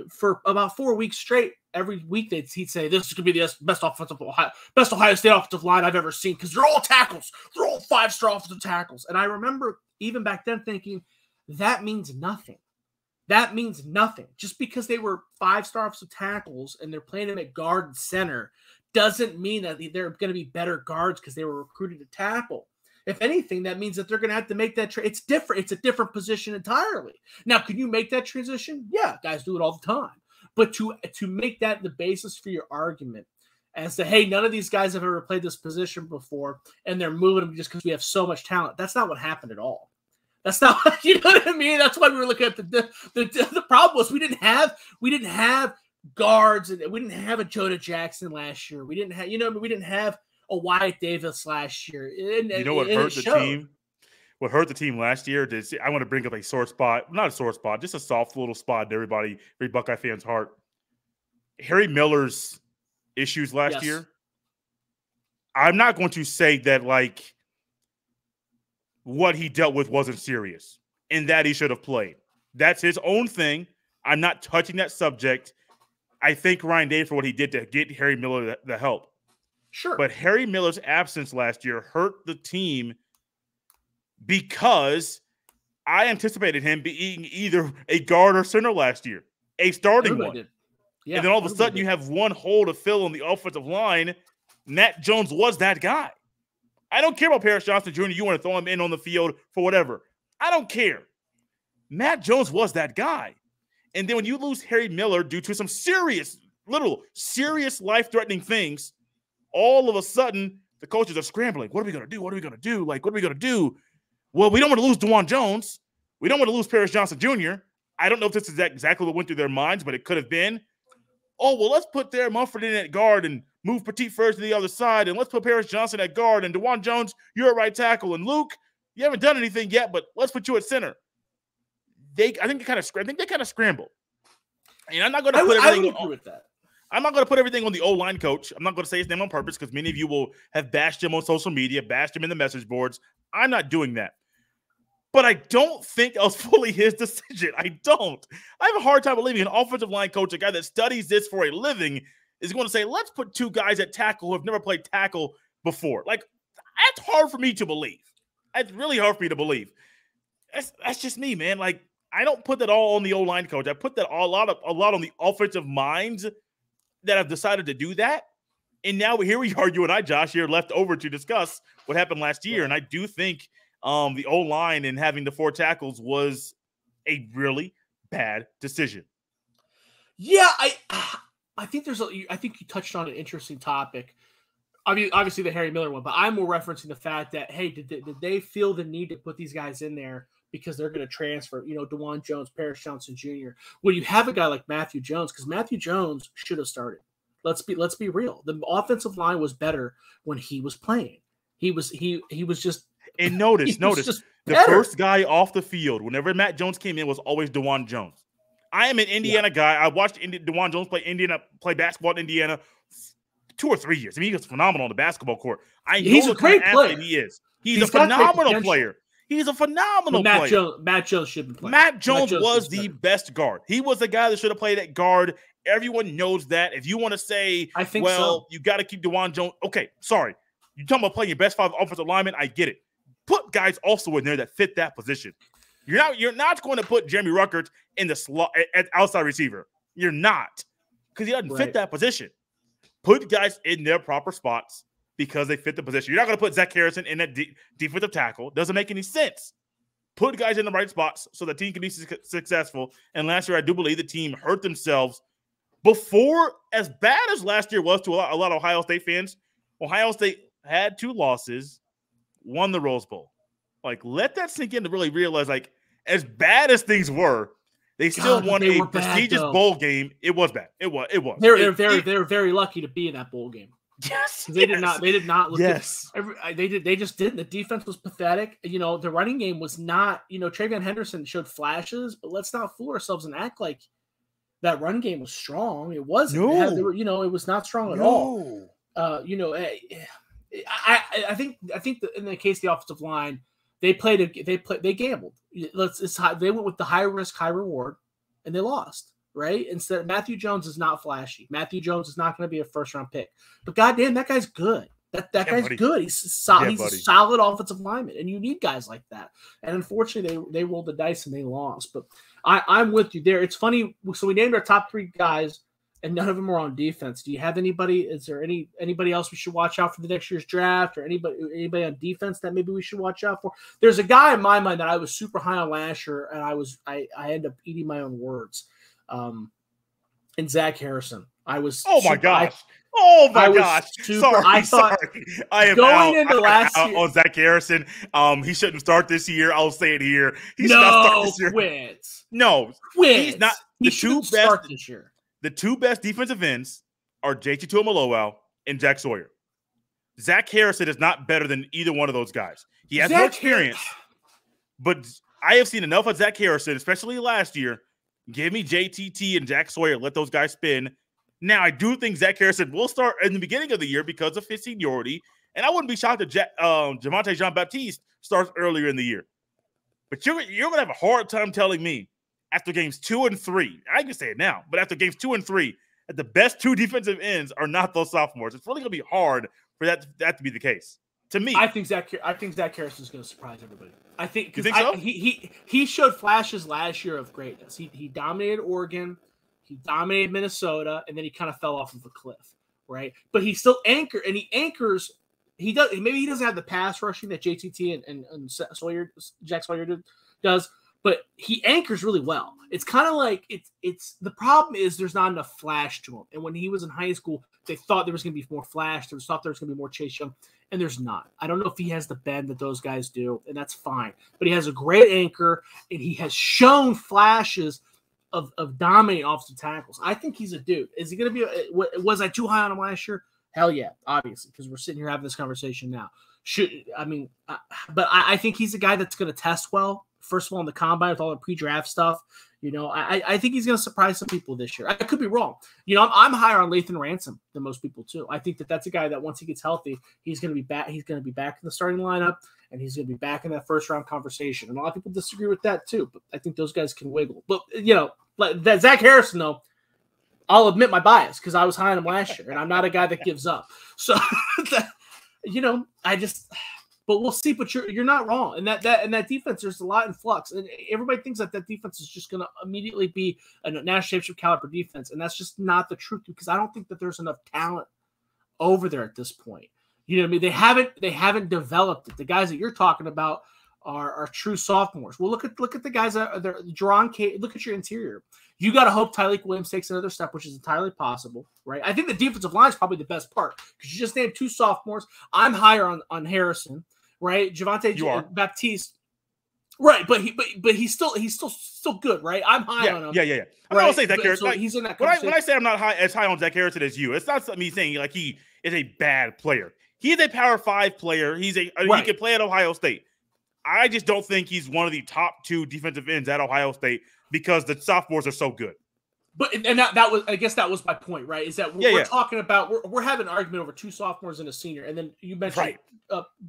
for about 4 weeks straight. Every week he'd say this is going to be the best Ohio State offensive line I've ever seen because they're all tackles. They're all 5-star offensive tackles. And I remember even back then thinking that means nothing. That means nothing. Just because they were 5-star offensive tackles and they're playing them at guard and center doesn't mean that they're going to be better guards because they were recruited to tackle. If anything, that means that they're going to have to make that it's different. It's a different position entirely. Now, can you make that transition? Yeah, guys do it all the time. But to make that the basis for your argument as to, hey, none of these guys have ever played this position before, and they're moving them just because we have so much talent, that's not what happened at all. That's not, you know what I mean? That's why we were looking at the problem was we didn't have guards, and we didn't have a Jonah Jackson last year. We didn't have, we didn't have a Wyatt Davis last year. What hurt the team? What hurt the team last year? I want to bring up a sore spot, not a sore spot, just a soft little spot to every Buckeye fan's heart. Harry Miller's issues last year. I'm not going to say that what he dealt with wasn't serious and that he should have played. That's his own thing. I'm not touching that subject. I thank Ryan Day for what he did to get Harry Miller the help. Sure. But Harry Miller's absence last year hurt the team because I anticipated him being either a guard or center last year, a starting one. Yeah, and then all of a sudden you have one hole to fill on the offensive line. Matt Jones was that guy. I don't care about Paris Johnson Jr. You want to throw him in on the field for whatever. I don't care. Matt Jones was that guy. And then when you lose Harry Miller due to some serious life-threatening things, all of a sudden the coaches are scrambling. What are we going to do? What are we going to do? What are we going to do? Well, we don't want to lose DeJuan Jones. We don't want to lose Paris Johnson Jr. I don't know if this is exactly what went through their minds, but it could have been. Oh, well, let's put their Mumford in at guard and move Petit first to the other side, and let's put Paris Johnson at guard, and DeJuan Jones, you're at right tackle, and Luke, you haven't done anything yet, but let's put you at center. I think they kind of scrambled. And I'm not going to put everything on with that. I'm not going to put everything on the O-line coach. I'm not going to say his name on purpose because many of you will have bashed him on social media, bashed him in the message boards. I'm not doing that. But I don't think it was fully his decision. I don't. I have a hard time believing an offensive line coach, a guy that studies this for a living, is going to say, let's put two guys at tackle who have never played tackle before. That's hard for me to believe. It's really hard for me to believe. That's just me, man. I don't put that all on the O-line coach. I put that a lot on the offensive minds that have decided to do that. And now here we are, you and I, Josh, here left over to discuss what happened last year. And I do think the O-line and having the 4 tackles was a really bad decision. Yeah, I think I think you touched on an interesting topic. I mean, obviously the Harry Miller one, but I'm more referencing the fact that, hey, did they feel the need to put these guys in there because they're going to transfer, DeJuan Jones, Paris Johnson Jr. When you have a guy like Matthew Jones, because Matthew Jones should have started. Let's be real. The offensive line was better when he was playing. He was just. And notice the first guy off the field whenever Matt Jones came in was always DeJuan Jones. I am an Indiana guy. I watched DeJuan Jones play basketball in Indiana 2 or 3 years. I mean, he was phenomenal on the basketball court. He's a great player. He is. He's a phenomenal player. He's a phenomenal player. Matt Jones should be playing. Matt Jones was the best guard. He was the guy that should have played at guard. Everyone knows that. If you want to say, you got to keep DeJuan Jones. Okay, sorry. You're talking about playing your best 5 offensive linemen. I get it. Put guys also in there that fit that position. You're not going to put Jeremy Ruckert in the slot at outside receiver. You're not, because he doesn't fit that position. Put guys in their proper spots because they fit the position. You're not going to put Zach Harrison in that defensive tackle. Doesn't make any sense. Put guys in the right spots so the team can be successful. And last year, I do believe the team hurt themselves before, as bad as last year was to a lot of Ohio State fans. Ohio State had 2 losses, won the Rose Bowl. Like, let that sink in to really realize, like, as bad as things were, they still won a prestigious bowl game. It was bad. It was. They were very lucky to be in that bowl game. Yes, they did not look yes. They just didn't. The defense was pathetic. The running game was not. Travion Henderson showed flashes, but let's not fool ourselves and act like that run game was strong. It wasn't. No. It was not strong at all. I think that in the case of the offensive line, they gambled. They went with the high risk, high reward, and they lost. Right? Instead, Matthew Jones is not flashy. Matthew Jones is not going to be a first-round pick. But goddamn, that guy's good. That guy's good. He's a solid offensive lineman, and you need guys like that. And unfortunately, they rolled the dice and they lost. But I'm with you there. It's funny. So we named our top 3 guys, and none of them are on defense. Do you have anybody? Is there anybody else we should watch out for the next year's draft, or anybody on defense that maybe we should watch out for? There's a guy in my mind that I was super high on last year, and I ended up eating my own words. And Zach Harrison. My gosh. Sorry. I am going into last year on Zach Harrison. He shouldn't start this year. I'll say it here. He should not start this year. He's not. He should start this year. The 2 best defensive ends are JT Tuimoloau and Jack Sawyer. Zach Harrison is not better than either one of those guys. He has more experience, but I have seen enough of Zach Harrison, especially last year. Give me JTT and Jack Sawyer. Let those guys spin. Now, I do think Zach Harrison will start in the beginning of the year because of his seniority, and I wouldn't be shocked if Javonte Jean-Baptiste starts earlier in the year. But you're going to have a hard time telling me after games 2 and 3, I can say it now, but after games 2 and 3, that the best 2 defensive ends are not those sophomores. It's really going to be hard for that to be the case. To me, I think Zach Harrison is going to surprise everybody. I think. You think so? He showed flashes last year of greatness. He dominated Oregon, he dominated Minnesota, and then he kind of fell off of a cliff, right? But he still anchors. Maybe he doesn't have the pass rushing that JTT and Jack Sawyer does, but he anchors really well. It's kind of like it's the problem is there's not enough flash to him. And when he was in high school, they thought there was going to be more flash. They thought there was going to be more Chase Young. And there's not. I don't know if he has the bend that those guys do, and that's fine. But he has a great anchor, and he has shown flashes of dominating offensive tackles. I think he's a dude. Is he going to be? Was I too high on him last year? Hell yeah, obviously, because we're sitting here having this conversation now. But I think he's a guy that's going to test well. First of all, in the combine with all the pre-draft stuff. I think he's going to surprise some people this year. I could be wrong. I'm higher on Lathan Ransom than most people too. I think that's a guy that once he gets healthy, he's going to be back. He's going to be back in the starting lineup, and he's going to be back in that first round conversation. And a lot of people disagree with that too. But I think those guys can wiggle. But like that Zach Harrison though, I'll admit my bias because I was high on him last year, and I'm not a guy that gives up. So I just. But we'll see. But you're not wrong. And that defense, there's a lot in flux. And everybody thinks that defense is just going to immediately be a national championship caliber defense. And that's just not the truth because I don't think that there's enough talent over there at this point. You know what I mean? They haven't developed it. The guys that you're talking about are true sophomores. Well, look at the guys that are there. Jerron K. Look at your interior. You got to hope Tyleik Williams takes another step, which is entirely possible, right? I think the defensive line is probably the best part because you just named 2 sophomores. I'm higher on Harrison. Right, Javonte Baptiste, right? But he's still good, right? I'm high on him. Yeah. I'm not saying Zach Harrison. He's in that. When I say I'm not as high on Zach Harrison as you, it's not me saying like he is a bad player. He's a Power 5 player. He can play at Ohio State. I just don't think he's one of the top 2 defensive ends at Ohio State because the sophomores are so good. But that was, I guess that was my point, right? Is that we're talking about we're having an argument over 2 sophomores and a senior, and then you mentioned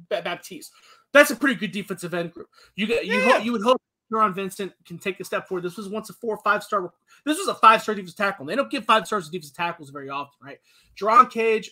Baptiste. That's a pretty good defensive end group. You would hope Ron Vincent can take a step forward. This was once a 4 or 5-star. This was a 5-star defensive tackle. And they don't give 5 stars to defensive tackles very often, right? Jerron Cage,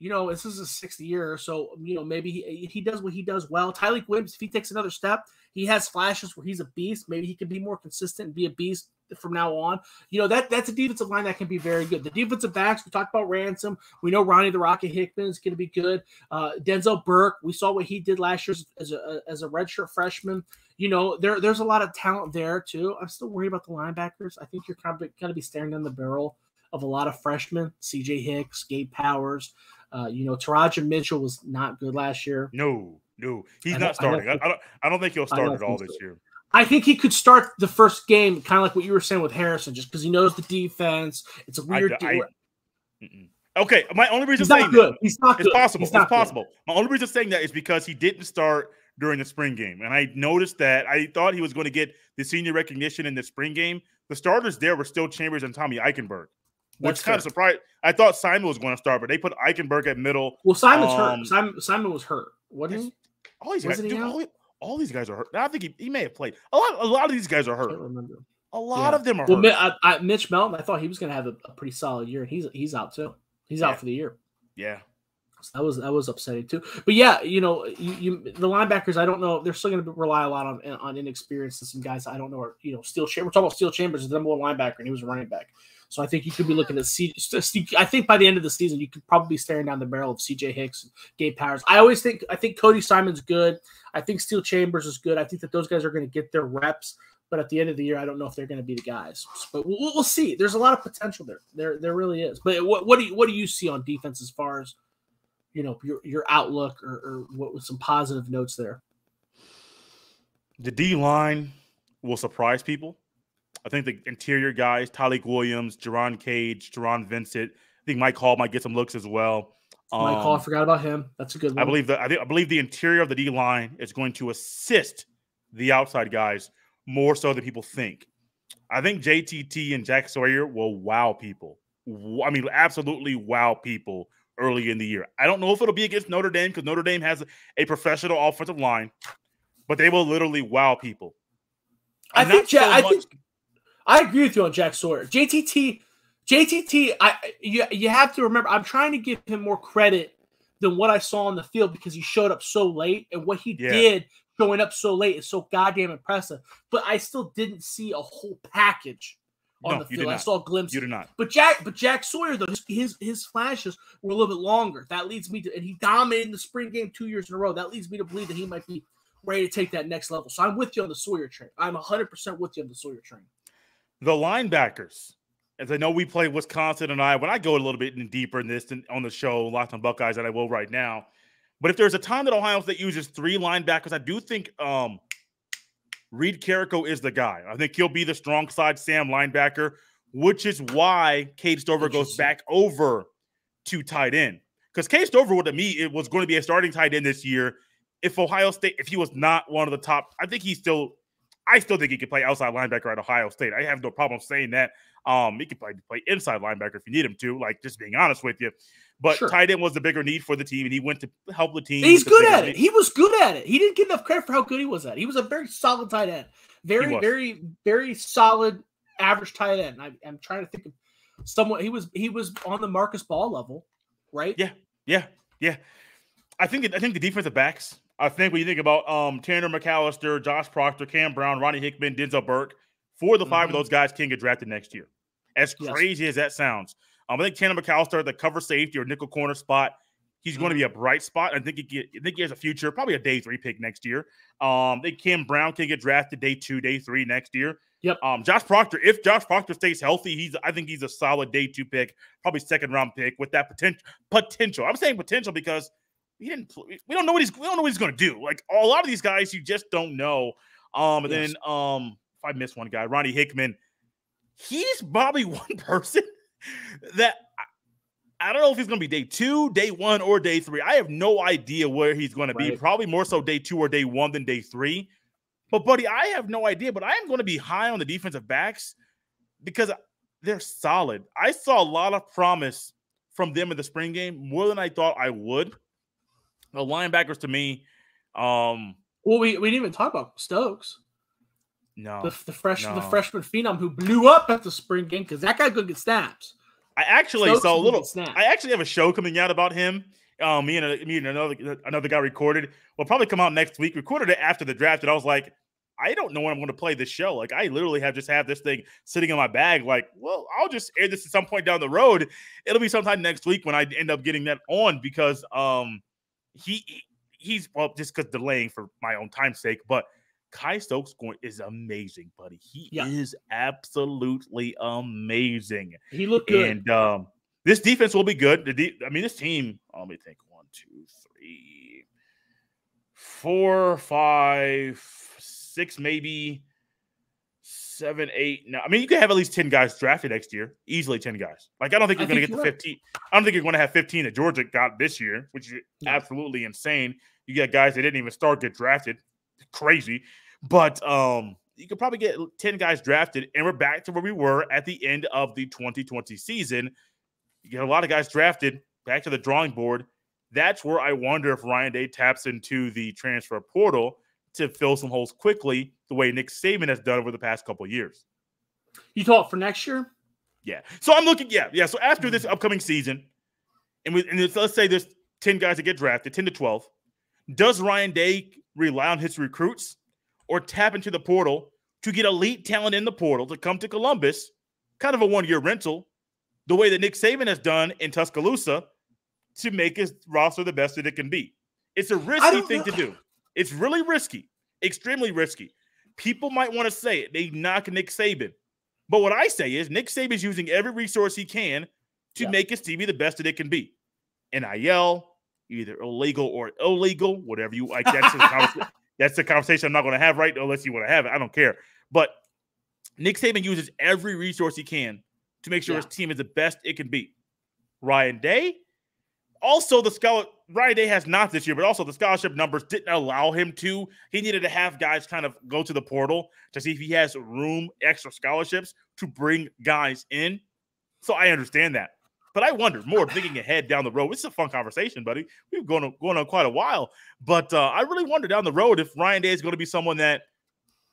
this is his 6th year, so maybe he does what he does well. Tyleik Williams, if he takes another step, he has flashes where he's a beast. Maybe he can be more consistent and be a beast from now on. That's a defensive line that can be very good. The defensive backs, we talked about Ransom. We know Ronnie the Rocket Hickman is going to be good. Denzel Burke, we saw what he did last year as a redshirt freshman. There's a lot of talent there too. I'm still worried about the linebackers. I think you're kind of going to be staring down the barrel of a lot of freshmen. CJ Hicks, Gabe Powers. Taraja Mitchell was not good last year. No. He's not starting. I don't think he'll start at all this year. I think he could start the first game, kind of like what you were saying with Harrison, just because he knows the defense. It's a weird deal. Okay, my only reason saying that he's not good. It's possible. It's possible. My only reason saying that is because he didn't start during the spring game, and I noticed that. I thought he was going to get the senior recognition in the spring game. The starters there were still Chambers and Tommy Eichenberg, which kind of surprised. I thought Simon was going to start, but they put Eichenberg at middle. Well, Simon's hurt. Simon was hurt. Wasn't he? All these guys are hurt. I think he may have played. A lot of these guys are hurt. I don't remember. A lot of them are hurt. Mitch Melton, I thought he was going to have a pretty solid year, and he's out too. He's out for the year. Yeah. So that was upsetting too. But yeah, the linebackers, I don't know. They're still going to rely a lot on inexperience and some guys I don't know are, Steel Chambers. We're talking about Steel Chambers is the number one linebacker, and he was a running back. So I think you could be looking at I think by the end of the season, you could probably be staring down the barrel of C.J. Hicks and Gabe Powers. I think Cody Simon's good. I think Steel Chambers is good. I think that those guys are going to get their reps. But at the end of the year, I don't know if they're going to be the guys. But we'll see. There's a lot of potential there. There really is. But what do you see on defense as far as your outlook or what with some positive notes there? The D line will surprise people. I think the interior guys, Tyleik Williams, Jerron Cage, Jerron Vincent. I think Mike Hall might get some looks as well. Mike Hall, I forgot about him. That's a good one. I believe the interior of the D line is going to assist the outside guys more so than people think. I think JTT and Jack Sawyer will wow people. I mean, absolutely wow people early in the year. I don't know if it'll be against Notre Dame because Notre Dame has a professional offensive line, but they will literally wow people. I agree with you on Jack Sawyer. JTT, you have to remember, I'm trying to give him more credit than what I saw on the field because he showed up so late, and what he did showing up so late is so goddamn impressive. But I still didn't see a whole package on the field. I saw glimpses. You did not. But Jack Sawyer, though, his flashes were a little bit longer. That leads me to, and he dominated the spring game 2 years in a row. That leads me to believe that he might be ready to take that next level. So I'm with you on the Sawyer train. I'm 100% with you on the Sawyer train. The linebackers, as I know we play Wisconsin and when I go a little bit deeper in this on the show, Locked on Buckeyes, that I will right now. But if there's a time that Ohio State uses three linebackers, I do think Reed Carrico is the guy. I think he'll be the strong side Sam linebacker, which is why Cade Stover goes back over to tight end. Because Cade Stover, to me, it was going to be a starting tight end this year. If Ohio State, if he was not one of the top, I still think he could play outside linebacker at Ohio State. I have no problem saying that. He could probably play inside linebacker if you need him to, just being honest with you. But tight end was the bigger need for the team, and he went to help the team. He's good at it. He was good at it. He didn't get enough credit for how good he was at it. He was a very solid tight end. Very, very, very solid average tight end. I'm trying to think of someone. He was on the Marcus Ball level, right? Yeah. I think the defensive backs. I think when you think about Tanner McAllister, Josh Proctor, Cam Brown, Ronnie Hickman, Denzel Burke, 4 of the 5 of those guys can get drafted next year. As crazy as that sounds. I think Tanner McAllister, the cover safety or nickel corner spot, he's going to be a bright spot. I think he has a future, probably a day 3 pick next year. I think Cam Brown can get drafted day 2, day 3 next year. Yep. Josh Proctor, if Josh Proctor stays healthy, I think he's a solid day 2 pick, probably second round pick with that potential. I'm saying potential because we don't know what he's going to do. A lot of these guys, you just don't know. And then if I miss one guy, Ronnie Hickman, he's probably one person that I don't know if he's going to be day 2, day 1, or day 3. I have no idea where he's going to be. Probably more so day 2 or day 1 than day 3. But, buddy, I have no idea. But I am going to be high on the defensive backs because they're solid. I saw a lot of promise from them in the spring game, more than I thought I would. The linebackers, to me, we didn't even talk about Stokes. No, the freshman phenom who blew up at the spring game because that guy could get snaps. I actually have a show coming out about him. Me and another guy recorded. We'll probably come out next week. Recorded it after the draft, and I was like, I don't know when I'm going to play this show. I literally have this thing sitting in my bag. Well, I'll just air this at some point down the road. It'll be sometime next week when I end up getting that on because he's just because delaying for my own time's sake, but Kai Stokes is amazing, buddy. He is absolutely amazing. He looked good. And this defense will be good. This team, let me think. 1, 2, 3. 4, 5, 6, maybe 7, 8. No, I mean, you could have at least 10 guys drafted next year. Easily 10 guys. Like, I don't think you're going to get to 15. I don't think you're going to have 15 that Georgia got this year, which is absolutely insane. You got guys that didn't even start get drafted. Crazy. But you could probably get 10 guys drafted, and we're back to where we were at the end of the 2020 season. You get a lot of guys drafted, back to the drawing board. That's where I wonder if Ryan Day taps into the transfer portal to fill some holes quickly, the way Nick Saban has done over the past couple of years. You talk for next year? Yeah. So I'm looking, yeah. So after this upcoming season, and let's say there's 10 guys that get drafted, 10 to 12, does Ryan Day rely on his recruits or tap into the portal to get elite talent in the portal to come to Columbus, kind of a one-year rental, the way that Nick Saban has done in Tuscaloosa, to make his roster the best that it can be? It's a risky thing to do. It's really risky, extremely risky. People might want to say it. They knock Nick Saban. But what I say is Nick Saban's using every resource he can to make his team be the best that it can be. NIL, either illegal or illegal, whatever you like. That's the conversation I'm not going to have right now, unless you want to have it. I don't care. But Nick Saban uses every resource he can to make sure his team is the best it can be. Ryan Day, also Ryan Day has not this year, but also the scholarship numbers didn't allow him to. He needed to have guys kind of go to the portal to see if he has room, extra scholarships to bring guys in. So I understand that. But I wonder more, thinking ahead down the road. This is a fun conversation, buddy. We've gone on quite a while. But I really wonder down the road if Ryan Day is going to be someone that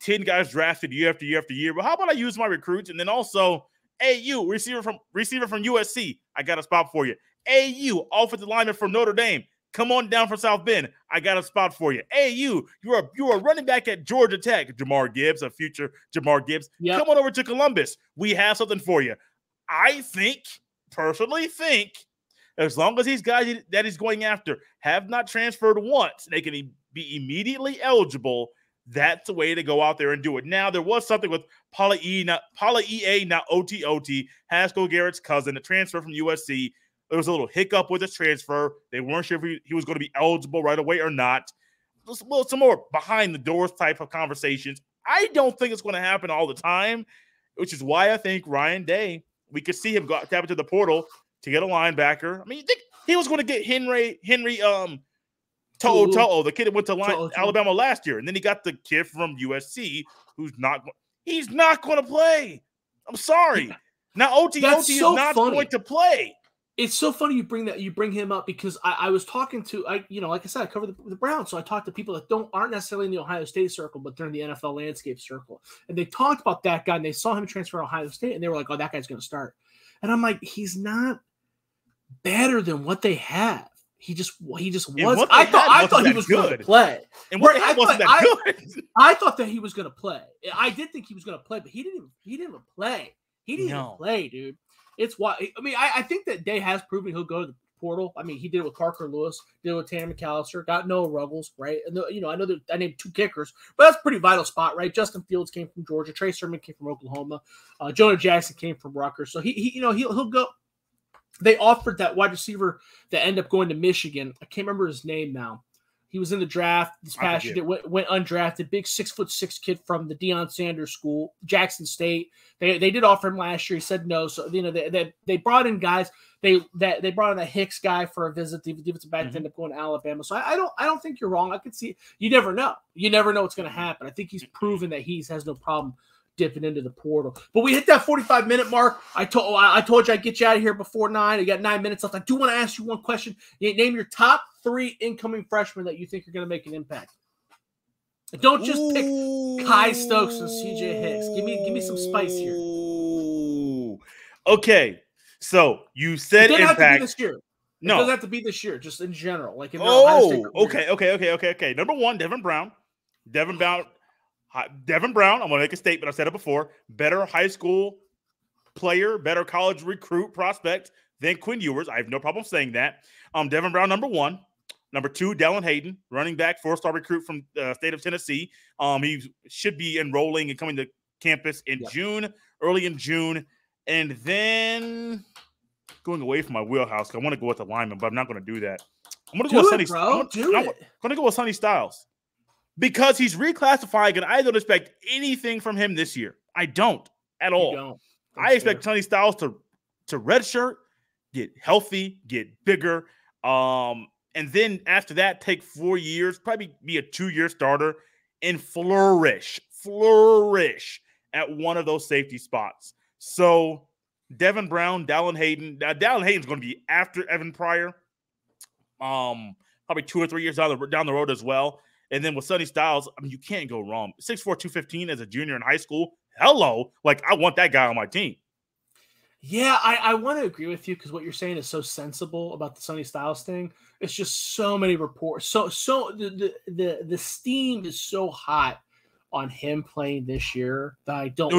10 guys drafted year after year after year. But how about I use my recruits? And then also, hey, you, receiver from USC, I got a spot for you. Hey, you, offensive lineman from Notre Dame, come on down from South Bend. I got a spot for you. Hey, you're a running back at Georgia Tech, Jamar Gibbs, a future Jamar Gibbs. Yep. Come on over to Columbus. We have something for you. I personally think, as long as these guys that he's going after have not transferred once, they can be immediately eligible. That's the way to go out there and do it. Now, there was something with Paula EA, not OTOT, Haskell Garrett's cousin, a transfer from USC. There was a little hiccup with his transfer. They weren't sure if he was going to be eligible right away or not. Some more behind-the-doors type of conversations. I don't think it's going to happen all the time, which is why I think Ryan Day, we could see him tap into the portal to get a linebacker. I mean, you think he was going to get Henry To'o, the kid that went to Alabama last year, and then he got the kid from USC who's not going to play. I'm sorry. Now OTOT is not going to play. It's so funny you bring him up, because I was talking to, like I said, I cover the Browns, so I talk to people that aren't necessarily in the Ohio State circle, but they're in the NFL landscape circle, and they talked about that guy, and they saw him transfer to Ohio State, and they were like, "Oh, that guy's going to start," and I'm like, he's not better than what they have. He just was. I thought he was going to play. And what wasn't that good? I thought that he was going to play. I did think he was going to play, but he didn't even play. He didn't even play, dude. It's why. I mean, I think that Day has proven he'll go to the portal. I mean, he did it with Parker Lewis, did it with Tanner McAllister, got Noah Ruggles, right? And I know that I named 2 kickers, but that's a pretty vital spot, right? Justin Fields came from Georgia, Trey Sermon came from Oklahoma, Jonah Jackson came from Ruckert, so he'll go. They offered that wide receiver that ended up going to Michigan. I can't remember his name now. He was in the draft this past year. Went undrafted. Big 6'6" kid from the Deion Sanders school, Jackson State. They did offer him last year. He said no. So they brought in guys. They brought in a Hicks guy for a visit. The defensive back ended up going to Alabama. So I don't think you're wrong. I could see. You never know. You never know what's going to happen. I think he's proven that he has no problem dipping into the portal. But we hit that 45-minute mark. I told you I'd get you out of here before 9. I got 9 minutes left. I do want to ask you one question. Name your top 3 incoming freshmen that you think are going to make an impact. Don't just pick Kai Stokes and CJ Hicks. Give me some spice here. Okay. So you said it impact. Have to be this year. No. It doesn't have to be this year, just in general. Like in okay. Number 1, Devin Brown. Devin Brown, I'm going to make a statement. I've said it before. Better high school player, better college recruit prospect than Quinn Ewers. I have no problem saying that. Devin Brown, number 1. Number 2, Dallin Hayden, running back, 4-star recruit from the state of Tennessee. He should be enrolling and coming to campus in June, early in June. And then going away from my wheelhouse, I want to go with the lineman, but I'm not going to do that. I'm going to go with Sonny. Bro. Do I'm it. going to go with Sonny Styles because he's reclassifying, and I don't expect anything from him this year. I don't at all. You don't. I expect Sonny Styles to redshirt, get healthy, get bigger, and then after that, take 4 years, probably be a 2-year starter, and flourish at one of those safety spots. So Devin Brown, Dallin Hayden. Now, Dallin Hayden's going to be after Evan Pryor, probably 2 or 3 years down the road as well. And then with Sonny Styles, I mean, you can't go wrong. 6'4", 215 as a junior in high school. Hello. Like, I want that guy on my team. Yeah, I want to agree with you because what you're saying is so sensible about the Sonny Styles thing. It's just so many reports. So the steam is so hot on him playing this year that I don't. No.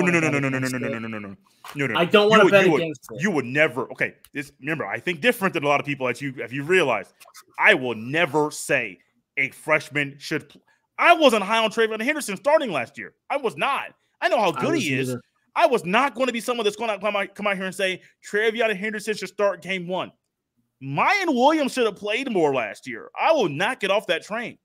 I don't want to bet against it. You would never. Okay, remember, I think different than a lot of people. As you realize, I will never say a freshman should. I wasn't high on Travion Henderson starting last year. I was not. I know how good he is. Either. I was not going to be someone that's going to come out here and say Travion Henderson should start game 1. Mayan Williams should have played more last year. I will not get off that train.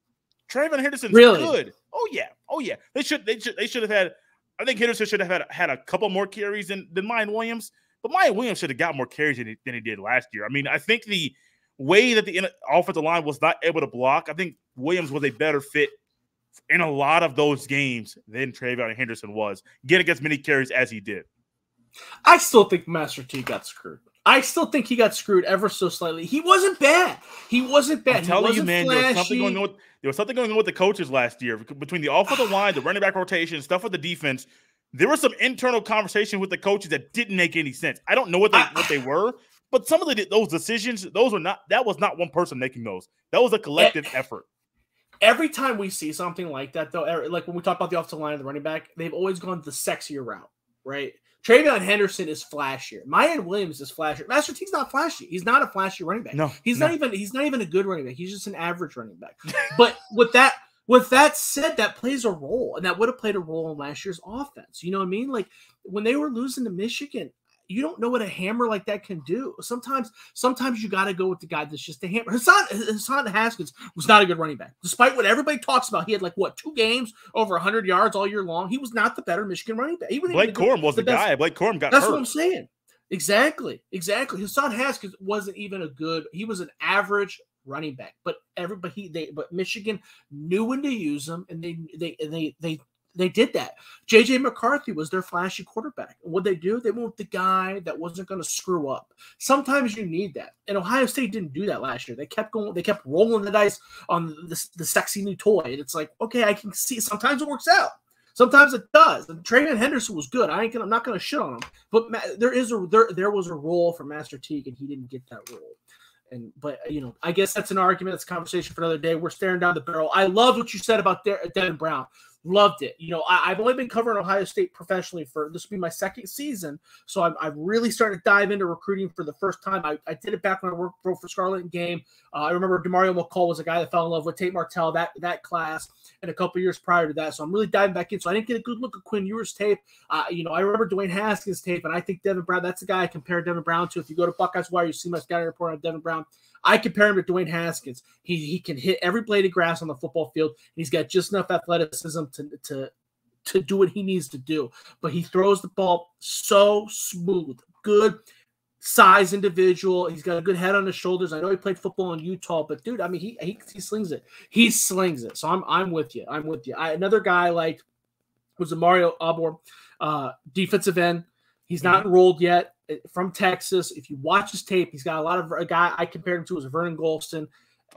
Travion Henderson's good. Oh yeah. They should have had. I think Henderson should have had a couple more carries than Mayan Williams, but Mayan Williams should have got more carries than he did last year. I mean, I think the way that the offensive line was not able to block, I think Williams was a better fit in a lot of those games than Travion Henderson was, getting as many carries as he did. I still think Master T got screwed. I still think he got screwed ever so slightly. He wasn't bad. I'm telling you, man, there was something going on with the coaches last year between the offensive line, the running back rotation, stuff with the defense. There was some internal conversation with the coaches that didn't make any sense. I don't know what they were, but some of those decisions, that was not one person making those. That was a collective effort. Every time we see something like that, though, like when we talk about the offensive line and the running back, they've always gone the sexier route, right? Travion Henderson is flashier. Mayan Williams is flashier. Master T's not flashy. He's not a flashy running back. No, he's not even a good running back. He's just an average running back. But with that said, that plays a role, and that would have played a role in last year's offense. You know what I mean? Like when they were losing to Michigan, you don't know what a hammer like that can do. Sometimes you got to go with the guy that's just a hammer. Hassan Haskins was not a good running back. Despite what everybody talks about, he had 2 games over 100 yards all year long. He was not the better Michigan running back. Blake Corum was the guy. Blake Corum got hurt. That's what I'm saying. Exactly. Hassan Haskins wasn't even a good – he was an average running back. But Michigan knew when to use him, and they did that. J.J. McCarthy was their flashy quarterback. And what they do, they went with the guy that wasn't going to screw up. Sometimes you need that. And Ohio State didn't do that last year. They kept going. They kept rolling the dice on the sexy new toy. And it's like, okay, I can see. Sometimes it works out. Sometimes it does. And Travion Henderson was good. I'm not going to shit on him. But there was a role for Master Teague, and he didn't get that role. But I guess that's an argument. That's a conversation for another day. We're staring down the barrel. I love what you said about Devin Brown. Loved it. I've only been covering Ohio State professionally this will be my 2nd season. So I've really started to dive into recruiting for the first time. I did it back when I worked for Scarlet and Game. I remember DeMario McCall was a guy that fell in love with Tate Martell, that class, and a couple years prior to that. So I'm really diving back in. So I didn't get a good look at Quinn Ewers' tape. I remember Dwayne Haskins' tape, and I think Devin Brown, that's the guy I compare Devin Brown to. If you go to Buckeyes Wire, you see my scouting report on Devin Brown. I compare him to Dwayne Haskins. He can hit every blade of grass on the football field. He's got just enough athleticism to do what he needs to do. But he throws the ball so smooth. Good size individual. He's got a good head on his shoulders. I know he played football in Utah, but dude, I mean, he slings it. He slings it. So I'm with you. Another guy was a Mario Abor, defensive end. He's not enrolled yet. From Texas. If you watch his tape, he's got a guy I compared him to as Vernon Golston.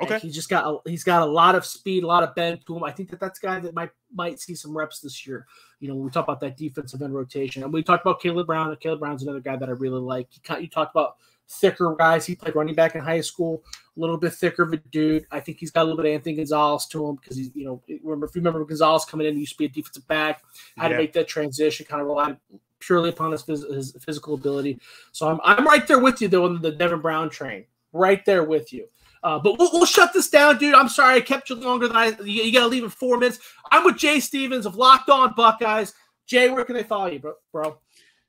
Okay. He's got a lot of speed, a lot of bend to him. I think that's a guy that might see some reps this year. When we talk about that defensive end rotation. And we talked about Caleb Brown. Caleb Brown's another guy that I really like. You talked about thicker guys. He played running back in high school, a little bit thicker of a dude. I think he's got a little bit of Anthony Gonzalez to him because he's, if you remember Gonzalez coming in, he used to be a defensive back, had to make that transition, kind of relied purely upon his physical ability. So I'm right there with you, though, on the Devin Brown train. Right there with you. But we'll shut this down, dude. I'm sorry I kept you longer than you got to leave in 4 minutes. I'm with Jay Stevens of Locked On Buckeyes. Jay, where can they follow you, bro?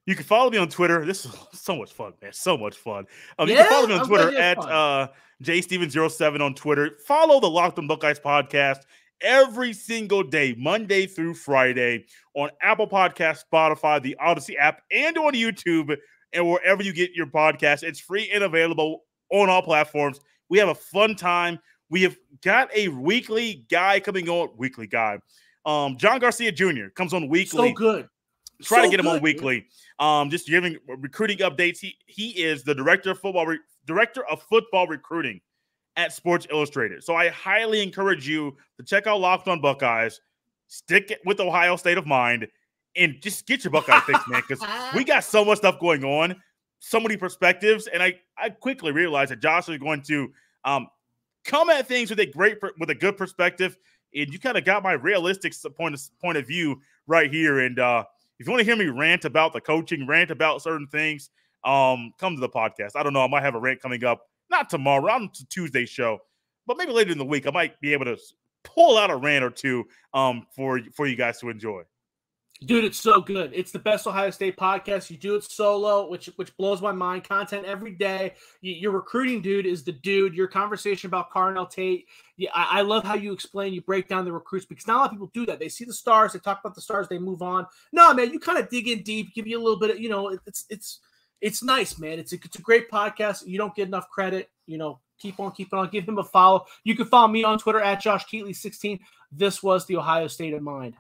You can follow me on Twitter. This is so much fun, man. So much fun. You can follow me on Twitter at jsteven07 on Twitter. Follow the Locked on Buckeyes podcast every single day, Monday through Friday, on Apple Podcasts, Spotify, the Odyssey app, and on YouTube, and wherever you get your podcast. It's free and available on all platforms. We have a fun time. We have got a weekly guy coming on. Weekly guy. John Garcia Jr. comes on weekly. So good. Try to get him on weekly. Just giving recruiting updates. He is the director of football recruiting at Sports Illustrated. So I highly encourage you to check out Locked on Buckeyes, stick with Ohio State of Mind, and just get your Buckeye fix, man, because we got so much stuff going on, so many perspectives, and I quickly realized that Josh is going to come at things with a good perspective, and you kind of got my realistic point of view right here. And if you want to hear me rant about the coaching, rant about certain things, come to the podcast. I don't know. I might have a rant coming up, not tomorrow, on Tuesday's show, but maybe later in the week. I might be able to pull out a rant or two for you guys to enjoy. Dude, it's so good. It's the best Ohio State podcast. You do it solo, which blows my mind. Content every day. Your recruiting dude is the dude. Your conversation about Carnell Tate. Yeah, I love how you explain, you break down the recruits, because not a lot of people do that. They see the stars, they talk about the stars, they move on. No, man, you kind of dig in deep, give you a little bit of, it's nice, man. It's a great podcast. You don't get enough credit. Keep on keeping on. Give him a follow. You can follow me on Twitter at Josh Keatley16. This was the Ohio State of Mind.